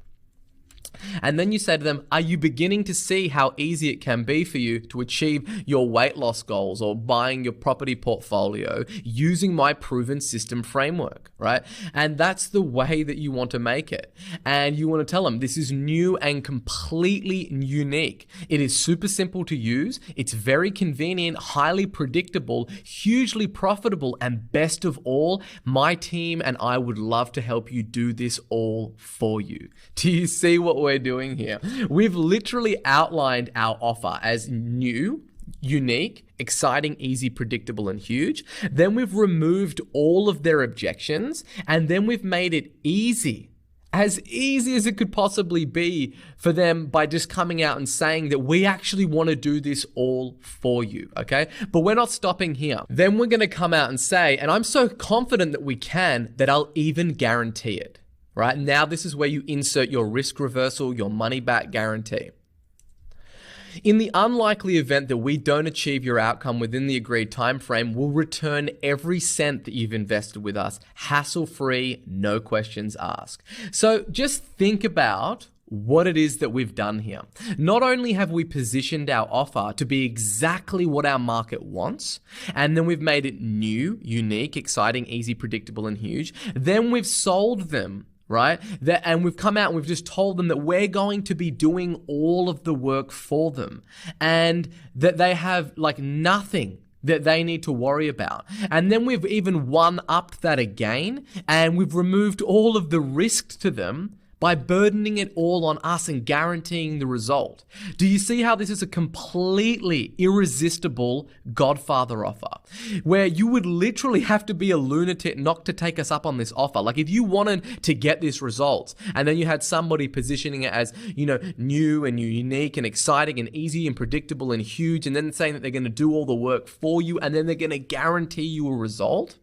And then you say to them, are you beginning to see how easy it can be for you to achieve your weight loss goals or buying your property portfolio using my proven system framework, right? And that's the way that you want to make it. And you want to tell them this is new and completely unique. It is super simple to use. It's very convenient, highly predictable, hugely profitable, and best of all, my team and I would love to help you do this all for you. Do you see what we're doing here? We've literally outlined our offer as new, unique, exciting, easy, predictable, and huge. Then we've removed all of their objections, and then we've made it easy as it could possibly be for them by just coming out and saying that we actually want to do this all for you, okay? But we're not stopping here. Then we're going to come out and say, and I'm so confident that we can, that I'll even guarantee it. Right? Now, this is where you insert your risk reversal, your money back guarantee. In the unlikely event that we don't achieve your outcome within the agreed time frame, we'll return every cent that you've invested with us, hassle-free, no questions asked. So just think about what it is that we've done here. Not only have we positioned our offer to be exactly what our market wants, and then we've made it new, unique, exciting, easy, predictable, and huge, then we've sold them, right? And we've come out and we've just told them that we're going to be doing all of the work for them and that they have like nothing that they need to worry about. And then we've even one-upped that again and we've removed all of the risk to them by burdening it all on us and guaranteeing the result. Do you see how this is a completely irresistible Godfather offer? Where you would literally have to be a lunatic not to take us up on this offer. Like if you wanted to get this result and then you had somebody positioning it as, new and unique and exciting and easy and predictable and huge and then saying that they're going to do all the work for you and then they're going to guarantee you a result,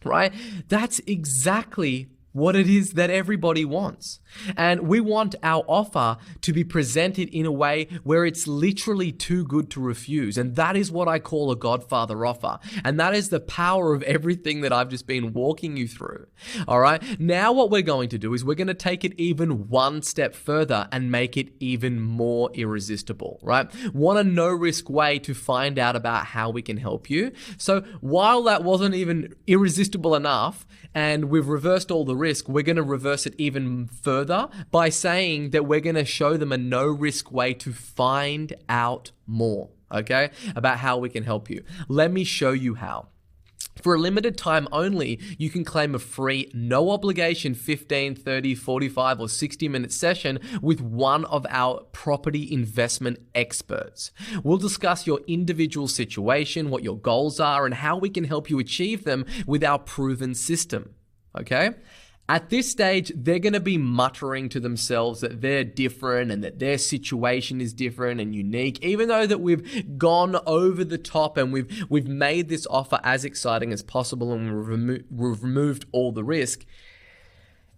right? That's exactly what it is that everybody wants. And we want our offer to be presented in a way where it's literally too good to refuse. And that is what I call a Godfather offer. And that is the power of everything that I've just been walking you through. All right. Now what we're going to do is we're going to take it even one step further and make it even more irresistible, right? Want a no-risk way to find out about how we can help you. So while that wasn't even irresistible enough and we've reversed all the risk, we're going to reverse it even further by saying that we're going to show them a no-risk way to find out more, okay, about how we can help you. Let me show you how. For a limited time only, you can claim a free, no obligation 15, 30, 45, or 60-minute session with one of our property investment experts. We'll discuss your individual situation, what your goals are, and how we can help you achieve them with our proven system, okay? At this stage, they're going to be muttering to themselves that they're different and that their situation is different and unique, even though that we've gone over the top and we've made this offer as exciting as possible and we've removed all the risk.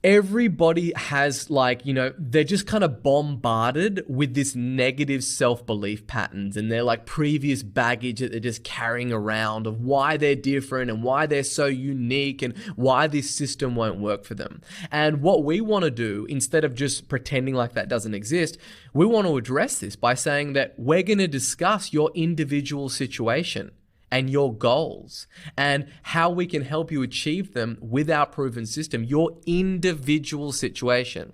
everybody has they're just kind of bombarded with this negative self-belief patterns and their previous baggage that they're just carrying around of why they're different and why they're so unique and why this system won't work for them. And what we want to do, instead of just pretending like that doesn't exist, we want to address this by saying that we're going to discuss your individual situation and your goals and how we can help you achieve them with our proven system, your individual situation.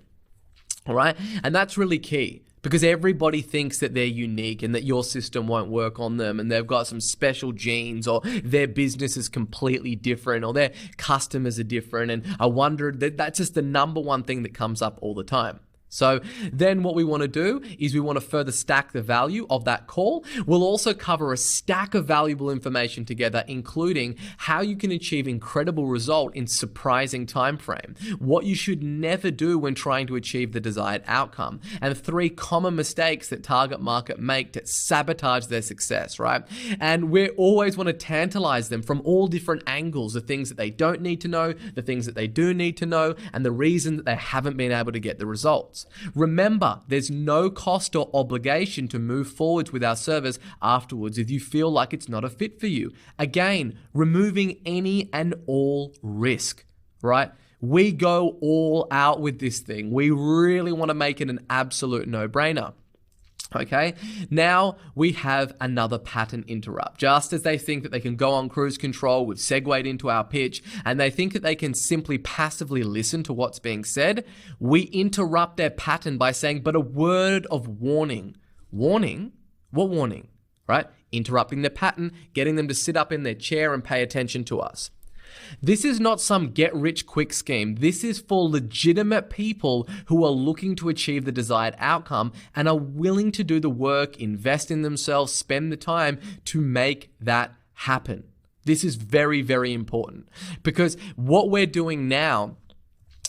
All right. And that's really key because everybody thinks that they're unique and that your system won't work on them and they've got some special genes or their business is completely different or their customers are different. And I wonder that's just the number one thing that comes up all the time. So then what we want to do is we want to further stack the value of that call. We'll also cover a stack of valuable information together, including how you can achieve incredible result in surprising time frame, what you should never do when trying to achieve the desired outcome, and 3 common mistakes that target market make to sabotage their success, right? And we always want to tantalize them from all different angles, the things that they don't need to know, the things that they do need to know, and the reason that they haven't been able to get the results. Remember, there's no cost or obligation to move forwards with our service afterwards if you feel like it's not a fit for you. Again, removing any and all risk, right? We go all out with this thing. We really want to make it an absolute no-brainer. Okay, now we have another pattern interrupt. Just as they think that they can go on cruise control, we've segued into our pitch, and they think that they can simply passively listen to what's being said, we interrupt their pattern by saying, but a word of warning. Warning? What warning? Right? Interrupting their pattern, getting them to sit up in their chair and pay attention to us. This is not some get-rich-quick scheme. This is for legitimate people who are looking to achieve the desired outcome and are willing to do the work, invest in themselves, spend the time to make that happen. This is very, very important because what we're doing now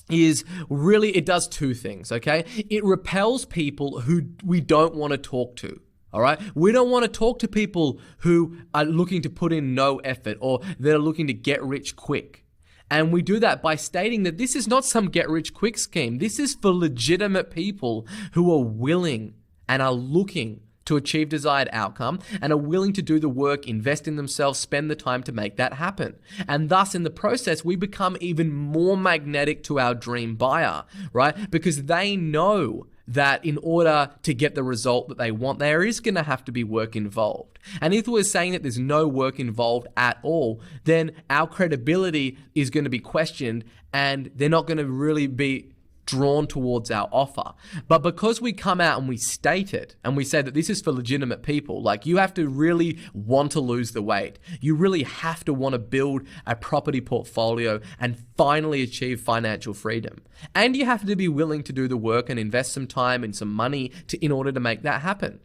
is really, it does 2 things, okay? It repels people who we don't want to talk to. All right. We don't want to talk to people who are looking to put in no effort or that are looking to get rich quick. And we do that by stating that this is not some get rich quick scheme. This is for legitimate people who are willing and are looking to achieve desired outcome and are willing to do the work, invest in themselves, spend the time to make that happen. And thus in the process, we become even more magnetic to our dream buyer, right? Because they know that in order to get the result that they want, there is going to have to be work involved. And if we're saying that there's no work involved at all, then our credibility is going to be questioned and they're not going to really be drawn towards our offer. But because we come out and we state it and we say that this is for legitimate people, you have to really want to lose the weight. You really have to want to build a property portfolio and finally achieve financial freedom. And you have to be willing to do the work and invest some time and some money in order to make that happen.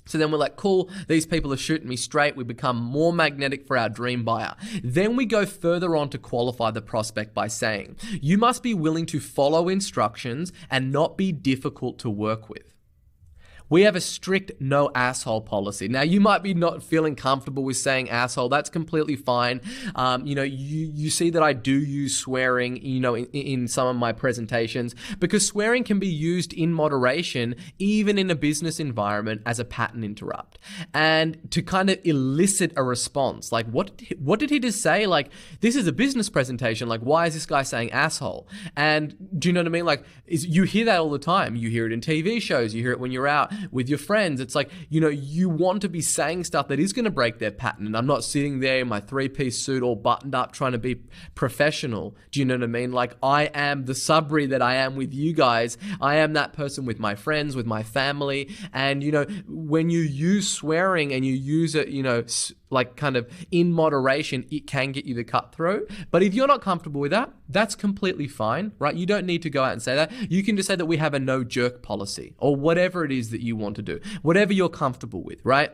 So then we're like, cool, these people are shooting me straight. We become more magnetic for our dream buyer. Then we go further on to qualify the prospect by saying, you must be willing to follow instructions and not be difficult to work with. We have a strict no asshole policy. Now, you might be not feeling comfortable with saying asshole. That's completely fine. You see that I do use swearing, in some of my presentations because swearing can be used in moderation, even in a business environment as a pattern interrupt and to kind of elicit a response. Like, what did he just say? Like, this is a business presentation. Like, why is this guy saying asshole? And do you know what I mean? You hear that all the time. You hear it in TV shows. You hear it when you're out with your friends. It's like, you want to be saying stuff that is going to break their pattern. And I'm not sitting there in my 3-piece suit all buttoned up trying to be professional. Do you know what I mean? I am the subry that I am with you guys. I am that person with my friends, with my family. And, when you use swearing and you use it, kind of in moderation, it can get you the cutthroat. But if you're not comfortable with that, that's completely fine, right? You don't need to go out and say that. You can just say that we have a no jerk policy or whatever it is that you want to do, whatever you're comfortable with, right?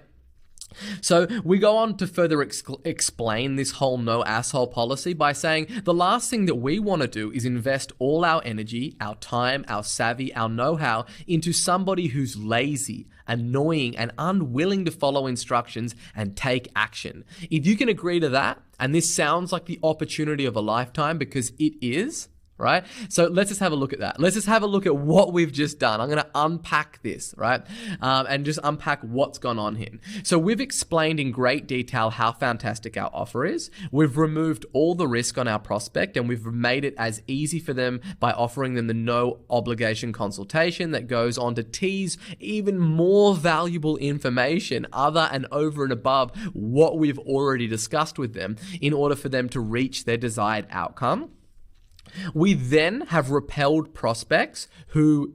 So we go on to further explain this whole no asshole policy by saying the last thing that we want to do is invest all our energy, our time, our savvy, our know-how into somebody who's lazy, annoying, and unwilling to follow instructions and take action. If you can agree to that, and this sounds like the opportunity of a lifetime because it is, right? So let's just have a look at that. Let's just have a look at what we've just done. I'm going to unpack this, right? And just unpack what's gone on here. So we've explained in great detail how fantastic our offer is. We've removed all the risk on our prospect, and we've made it as easy for them by offering them the no obligation consultation that goes on to tease even more valuable information other and over and above what we've already discussed with them in order for them to reach their desired outcome. We then have repelled prospects who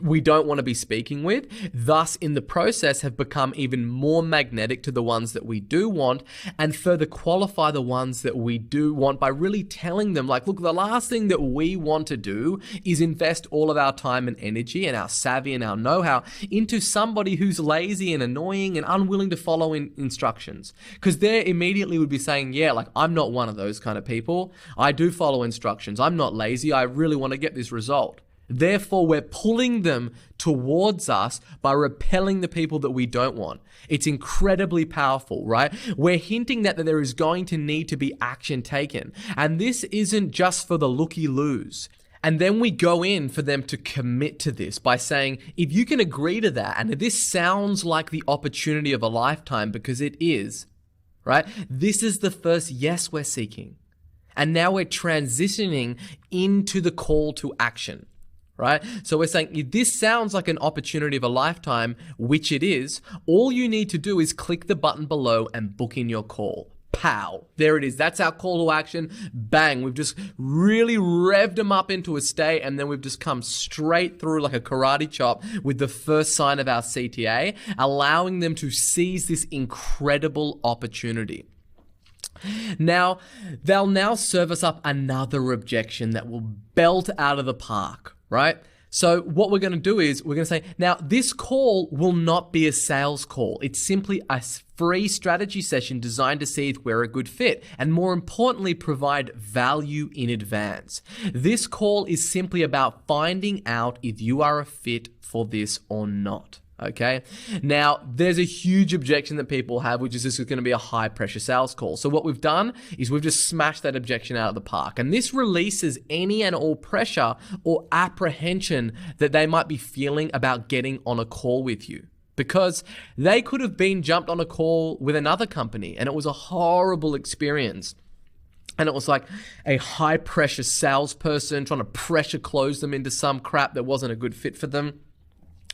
we don't want to be speaking with, thus in the process have become even more magnetic to the ones that we do want, and further qualify the ones that we do want by really telling them, like, look, the last thing that we want to do is invest all of our time and energy and our savvy and our know-how into somebody who's lazy and annoying and unwilling to follow instructions. Because they immediately would be saying, yeah, like, I'm not one of those kind of people. I do follow instructions. I'm not lazy. I really want to get this result. Therefore, we're pulling them towards us by repelling the people that we don't want. It's incredibly powerful, right? We're hinting that there is going to need to be action taken. And this isn't just for the looky-loos. And then we go in for them to commit to this by saying, if you can agree to that, and this sounds like the opportunity of a lifetime, because it is, right? This is the first yes we're seeking. And now we're transitioning into the call to action, right? So we're saying, if this sounds like an opportunity of a lifetime, which it is, all you need to do is click the button below and book in your call. Pow, there it is. That's our call to action. Bang, we've just really revved them up into a state, and then we've just come straight through like a karate chop with the first sign of our CTA, allowing them to seize this incredible opportunity. Now, they'll now serve us up another objection that will belt out of the park, right? So what we're going to do is we're going to say, now this call will not be a sales call. It's simply a free strategy session designed to see if we're a good fit and, more importantly, provide value in advance. This call is simply about finding out if you are a fit for this or not. Okay. Now, there's a huge objection that people have, which is this is going to be a high pressure sales call. So what we've done is we've just smashed that objection out of the park. And this releases any and all pressure or apprehension that they might be feeling about getting on a call with you. Because they could have been jumped on a call with another company and it was a horrible experience. And it was like a high pressure salesperson trying to pressure close them into some crap that wasn't a good fit for them.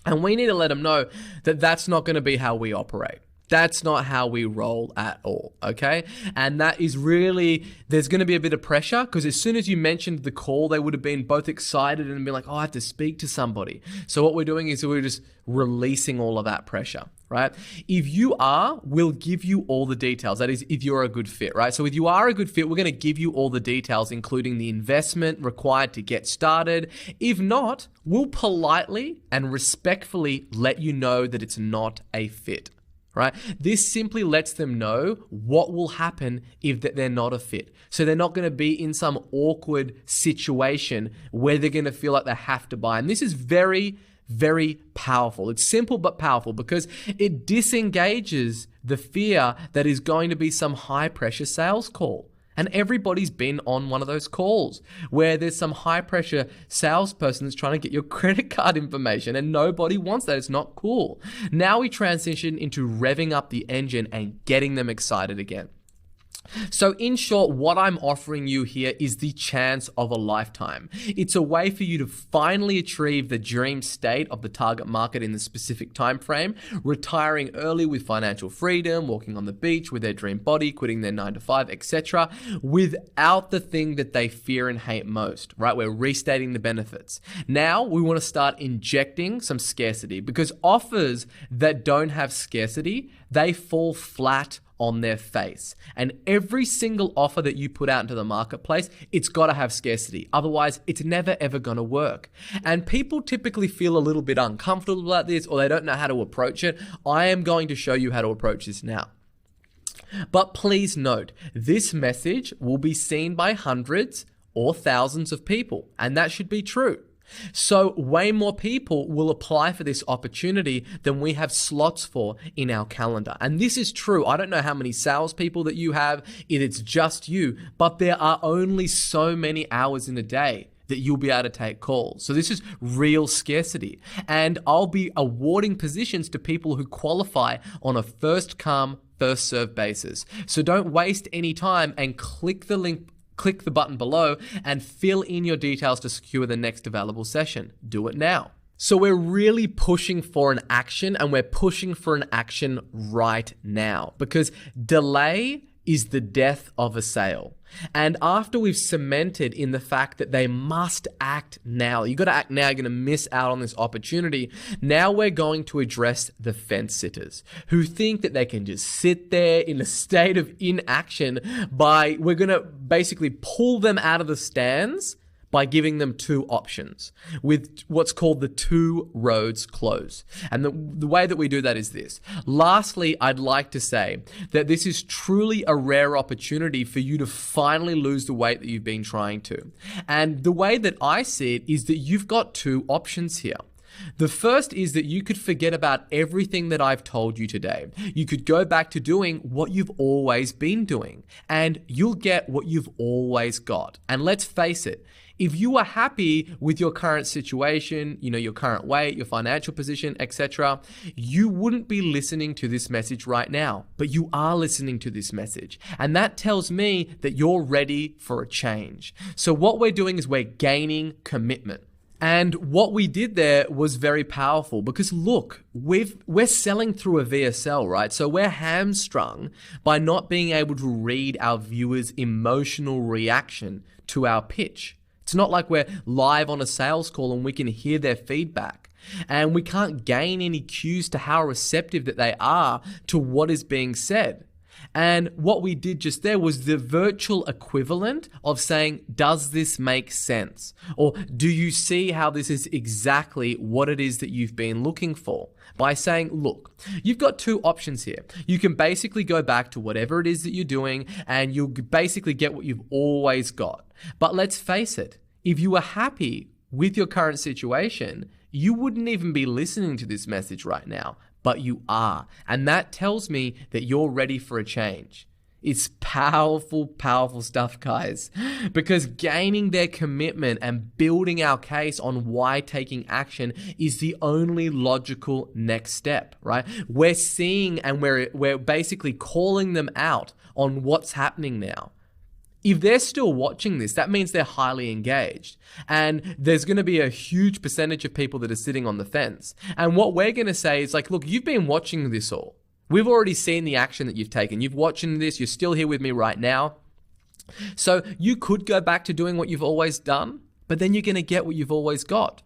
And we need to let them know that that's not going to be how we operate. That's not how we roll at all, okay? And that is really, there's going to be a bit of pressure because as soon as you mentioned the call, they would have been both excited and been like, oh, I have to speak to somebody. So what we're doing is we're just releasing all of that pressure, right? If you are, we'll give you all the details. That is, if you're a good fit, right? So if you are a good fit, we're going to give you all the details, including the investment required to get started. If not, we'll politely and respectfully let you know that it's not a fit. Right? This simply lets them know what will happen if they're not a fit. So they're not going to be in some awkward situation where they're going to feel like they have to buy. And this is very, very powerful. It's simple but powerful because it disengages the fear that is going to be some high pressure sales call. And everybody's been on one of those calls where there's some high pressure salesperson that's trying to get your credit card information and nobody wants that. It's not cool. Now we transition into revving up the engine and getting them excited again. So in short, what I'm offering you here is the chance of a lifetime. It's a way for you to finally achieve the dream state of the target market in the specific time frame, retiring early with financial freedom, walking on the beach with their dream body, quitting their 9-to-5, etc., without the thing that they fear and hate most, right? We're restating the benefits. Now we want to start injecting some scarcity because offers that don't have scarcity, they fall flat on their face. And every single offer that you put out into the marketplace, it's got to have scarcity. Otherwise, it's never ever going to work. And people typically feel a little bit uncomfortable about this or they don't know how to approach it. I am going to show you how to approach this now. But please note, this message will be seen by hundreds or thousands of people, and that should be true. So way more people will apply for this opportunity than we have slots for in our calendar. And this is true. I don't know how many salespeople that you have, if it's just you, but there are only so many hours in a day. that you'll be able to take calls. So this is real scarcity. And I'll be awarding positions to people who qualify on a first come, first serve basis. So don't waste any time and click the button below and fill in your details to secure the next available session. Do it now. So we're really pushing for an action, and we're pushing for an action right now, because delay is the death of a sale. And after we've cemented in the fact that they must act now, you got to act now, you're going to miss out on this opportunity. Now we're going to address the fence sitters who think that they can just sit there in a state of inaction we're going to basically pull them out of the stands by giving them two options with what's called the two roads close. And the way that we do that is this. Lastly, I'd like to say that this is truly a rare opportunity for you to finally lose the weight that you've been trying to. And the way that I see it is that you've got two options here. The first is that you could forget about everything that I've told you today. You could go back to doing what you've always been doing, and you'll get what you've always got. And let's face it, if you are happy with your current situation, your current weight, your financial position, etc., you wouldn't be listening to this message right now, but you are listening to this message. And that tells me that you're ready for a change. So what we're doing is we're gaining commitment. And what we did there was very powerful, because look, we're selling through a VSL, right? So we're hamstrung by not being able to read our viewers' emotional reaction to our pitch. It's not like we're live on a sales call and we can hear their feedback. And we can't gain any cues to how receptive that they are to what is being said. And what we did just there was the virtual equivalent of saying, does this make sense? Or do you see how this is exactly what it is that you've been looking for? By saying, look, you've got two options here. You can basically go back to whatever it is that you're doing and you'll basically get what you've always got. But let's face it, if you are happy with your current situation, you wouldn't even be listening to this message right now, but you are. And that tells me that you're ready for a change. It's powerful, powerful stuff, guys, because gaining their commitment and building our case on why taking action is the only logical next step, right? We're seeing and we're basically calling them out on what's happening now. If they're still watching this, that means they're highly engaged. And there's going to be a huge percentage of people that are sitting on the fence. And what we're going to say is like, look, you've been watching this all. We've already seen the action that you've taken. You've watching this. You're still here with me right now. So you could go back to doing what you've always done, but then you're going to get what you've always got.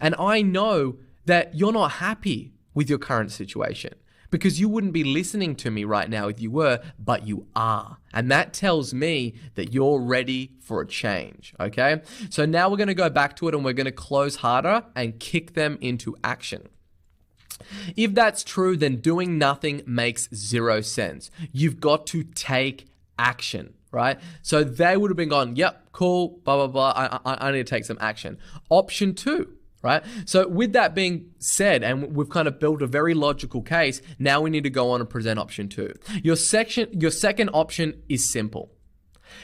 And I know that you're not happy with your current situation, because you wouldn't be listening to me right now if you were, but you are. And that tells me that you're ready for a change, okay? So now we're going to go back to it and we're going to close harder and kick them into action. If that's true, then doing nothing makes zero sense. You've got to take action, right? So they would have been gone, yep, cool, blah, blah, blah. I need to take some action. Option 2. Right? So with that being said, and we've kind of built a very logical case, now we need to go on and present option 2. Your second option is simple.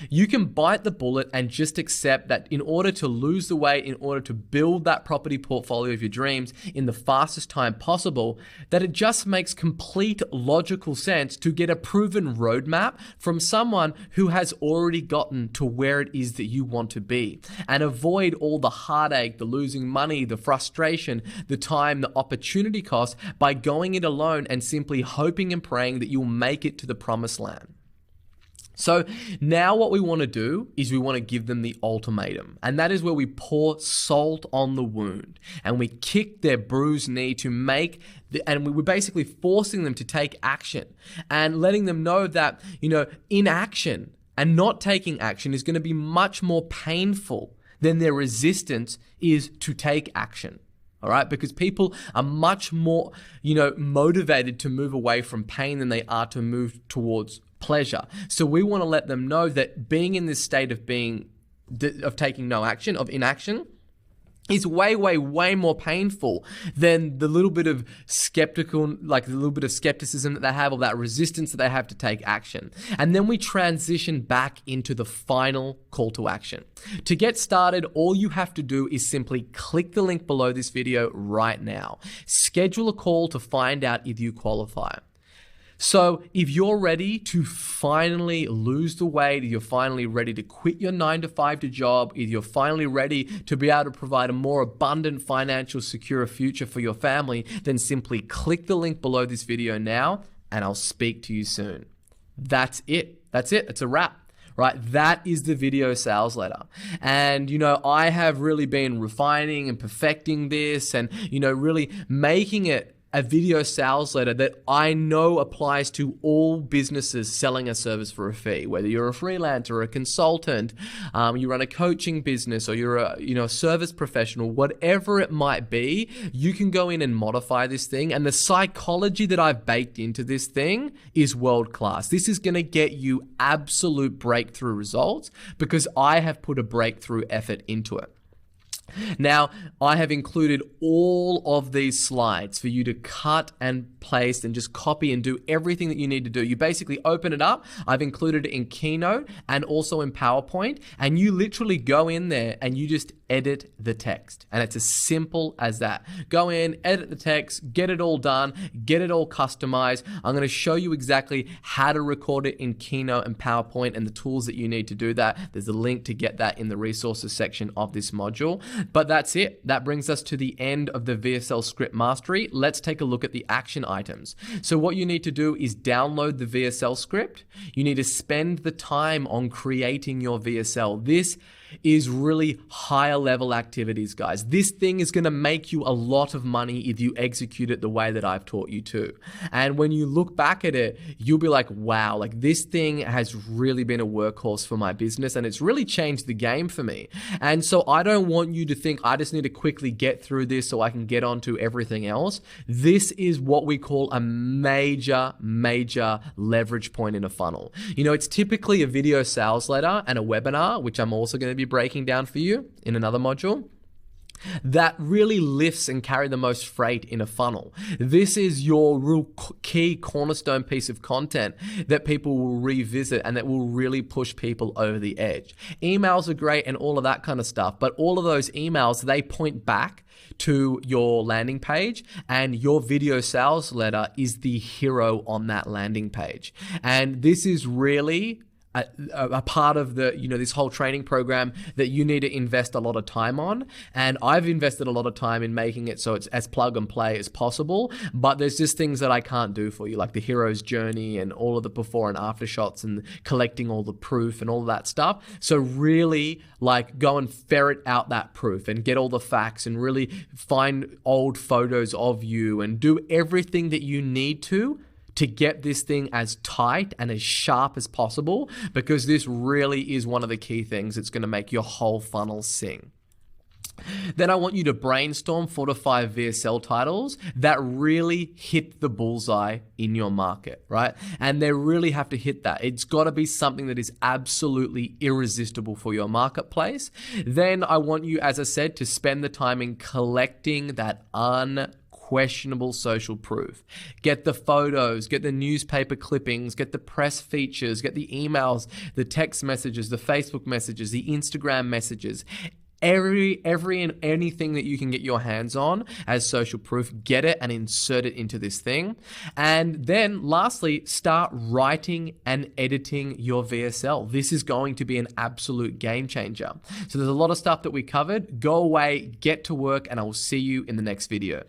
You can bite the bullet and just accept that in order to lose the weight, in order to build that property portfolio of your dreams in the fastest time possible, that it just makes complete logical sense to get a proven roadmap from someone who has already gotten to where it is that you want to be, and avoid all the heartache, the losing money, the frustration, the time, the opportunity cost by going it alone and simply hoping and praying that you'll make it to the promised land. So now what we want to do is we want to give them the ultimatum. And that is where we pour salt on the wound and we kick their bruised knee and we're basically forcing them to take action and letting them know that, inaction and not taking action is going to be much more painful than their resistance is to take action. All right, because people are much more, motivated to move away from pain than they are to move towards pleasure. So we want to let them know that being in this state of taking no action, of inaction, is way, way, way more painful than the little bit of skepticism that they have, or that resistance that they have to take action. And then we transition back into the final call to action. To get started, all you have to do is simply click the link below this video right now. Schedule a call to find out if you qualify. So if you're ready to finally lose the weight, if you're finally ready to quit your 9-to-5 job, if you're finally ready to be able to provide a more abundant, financial, secure future for your family, then simply click the link below this video now, and I'll speak to you soon. That's it. It's a wrap. Right? That is the video sales letter. And, I have really been refining and perfecting this and, really making it a video sales letter that I know applies to all businesses selling a service for a fee. Whether you're a freelancer, a consultant, you run a coaching business, or you're a service professional, whatever it might be, you can go in and modify this thing. And the psychology that I've baked into this thing is world class. This is going to get you absolute breakthrough results because I have put a breakthrough effort into it. Now, I have included all of these slides for you to cut and paste and just copy and do everything that you need to do. You basically open it up. I've included it in Keynote and also in PowerPoint, and you literally go in there and you just edit the text. And it's as simple as that. Go in, edit the text, get it all done, get it all customized. I'm going to show you exactly how to record it in Keynote and PowerPoint and the tools that you need to do that. There's a link to get that in the resources section of this module. But that's it. That brings us to the end of the Vsl Script Mastery. Let's take a look at the action items. So what you need to do is download the VSL script. You need to spend the time on creating your VSL. This is really higher level activities, guys. This thing is going to make you a lot of money if you execute it the way that I've taught you to. And when you look back at it, you'll be like, wow, like this thing has really been a workhorse for my business and it's really changed the game for me. And so I don't want you to think I just need to quickly get through this so I can get on to everything else. This is what we call a major leverage point in a funnel. It's typically a video sales letter and a webinar, which I'm also going to be breaking down for you in another module, that really lifts and carry the most freight in a funnel. This is your real key cornerstone piece of content that people will revisit and that will really push people over the edge. Emails are great and all of that kind of stuff, but all of those emails, they point back to your landing page, and your video sales letter is the hero on that landing page. And this is really a part of the, this whole training program that you need to invest a lot of time on. And I've invested a lot of time in making it so it's as plug and play as possible, but there's just things that I can't do for you, like the hero's journey and all of the before and after shots and collecting all the proof and all of that stuff. So really go and ferret out that proof and get all the facts and really find old photos of you and do everything that you need to get this thing as tight and as sharp as possible, because this really is one of the key things that's going to make your whole funnel sing. Then I want you to brainstorm 4 to 5 VSL titles that really hit the bullseye in your market, right? And they really have to hit that. It's got to be something that is absolutely irresistible for your marketplace. Then I want you, as I said, to spend the time in collecting that questionable social proof. Get the photos, get the newspaper clippings, get the press features, get the emails, the text messages, the Facebook messages, the Instagram messages. Every and anything that you can get your hands on as social proof, get it and insert it into this thing. And then lastly, start writing and editing your VSL. This is going to be an absolute game changer. So there's a lot of stuff that we covered. Go away, get to work, and I will see you in the next video.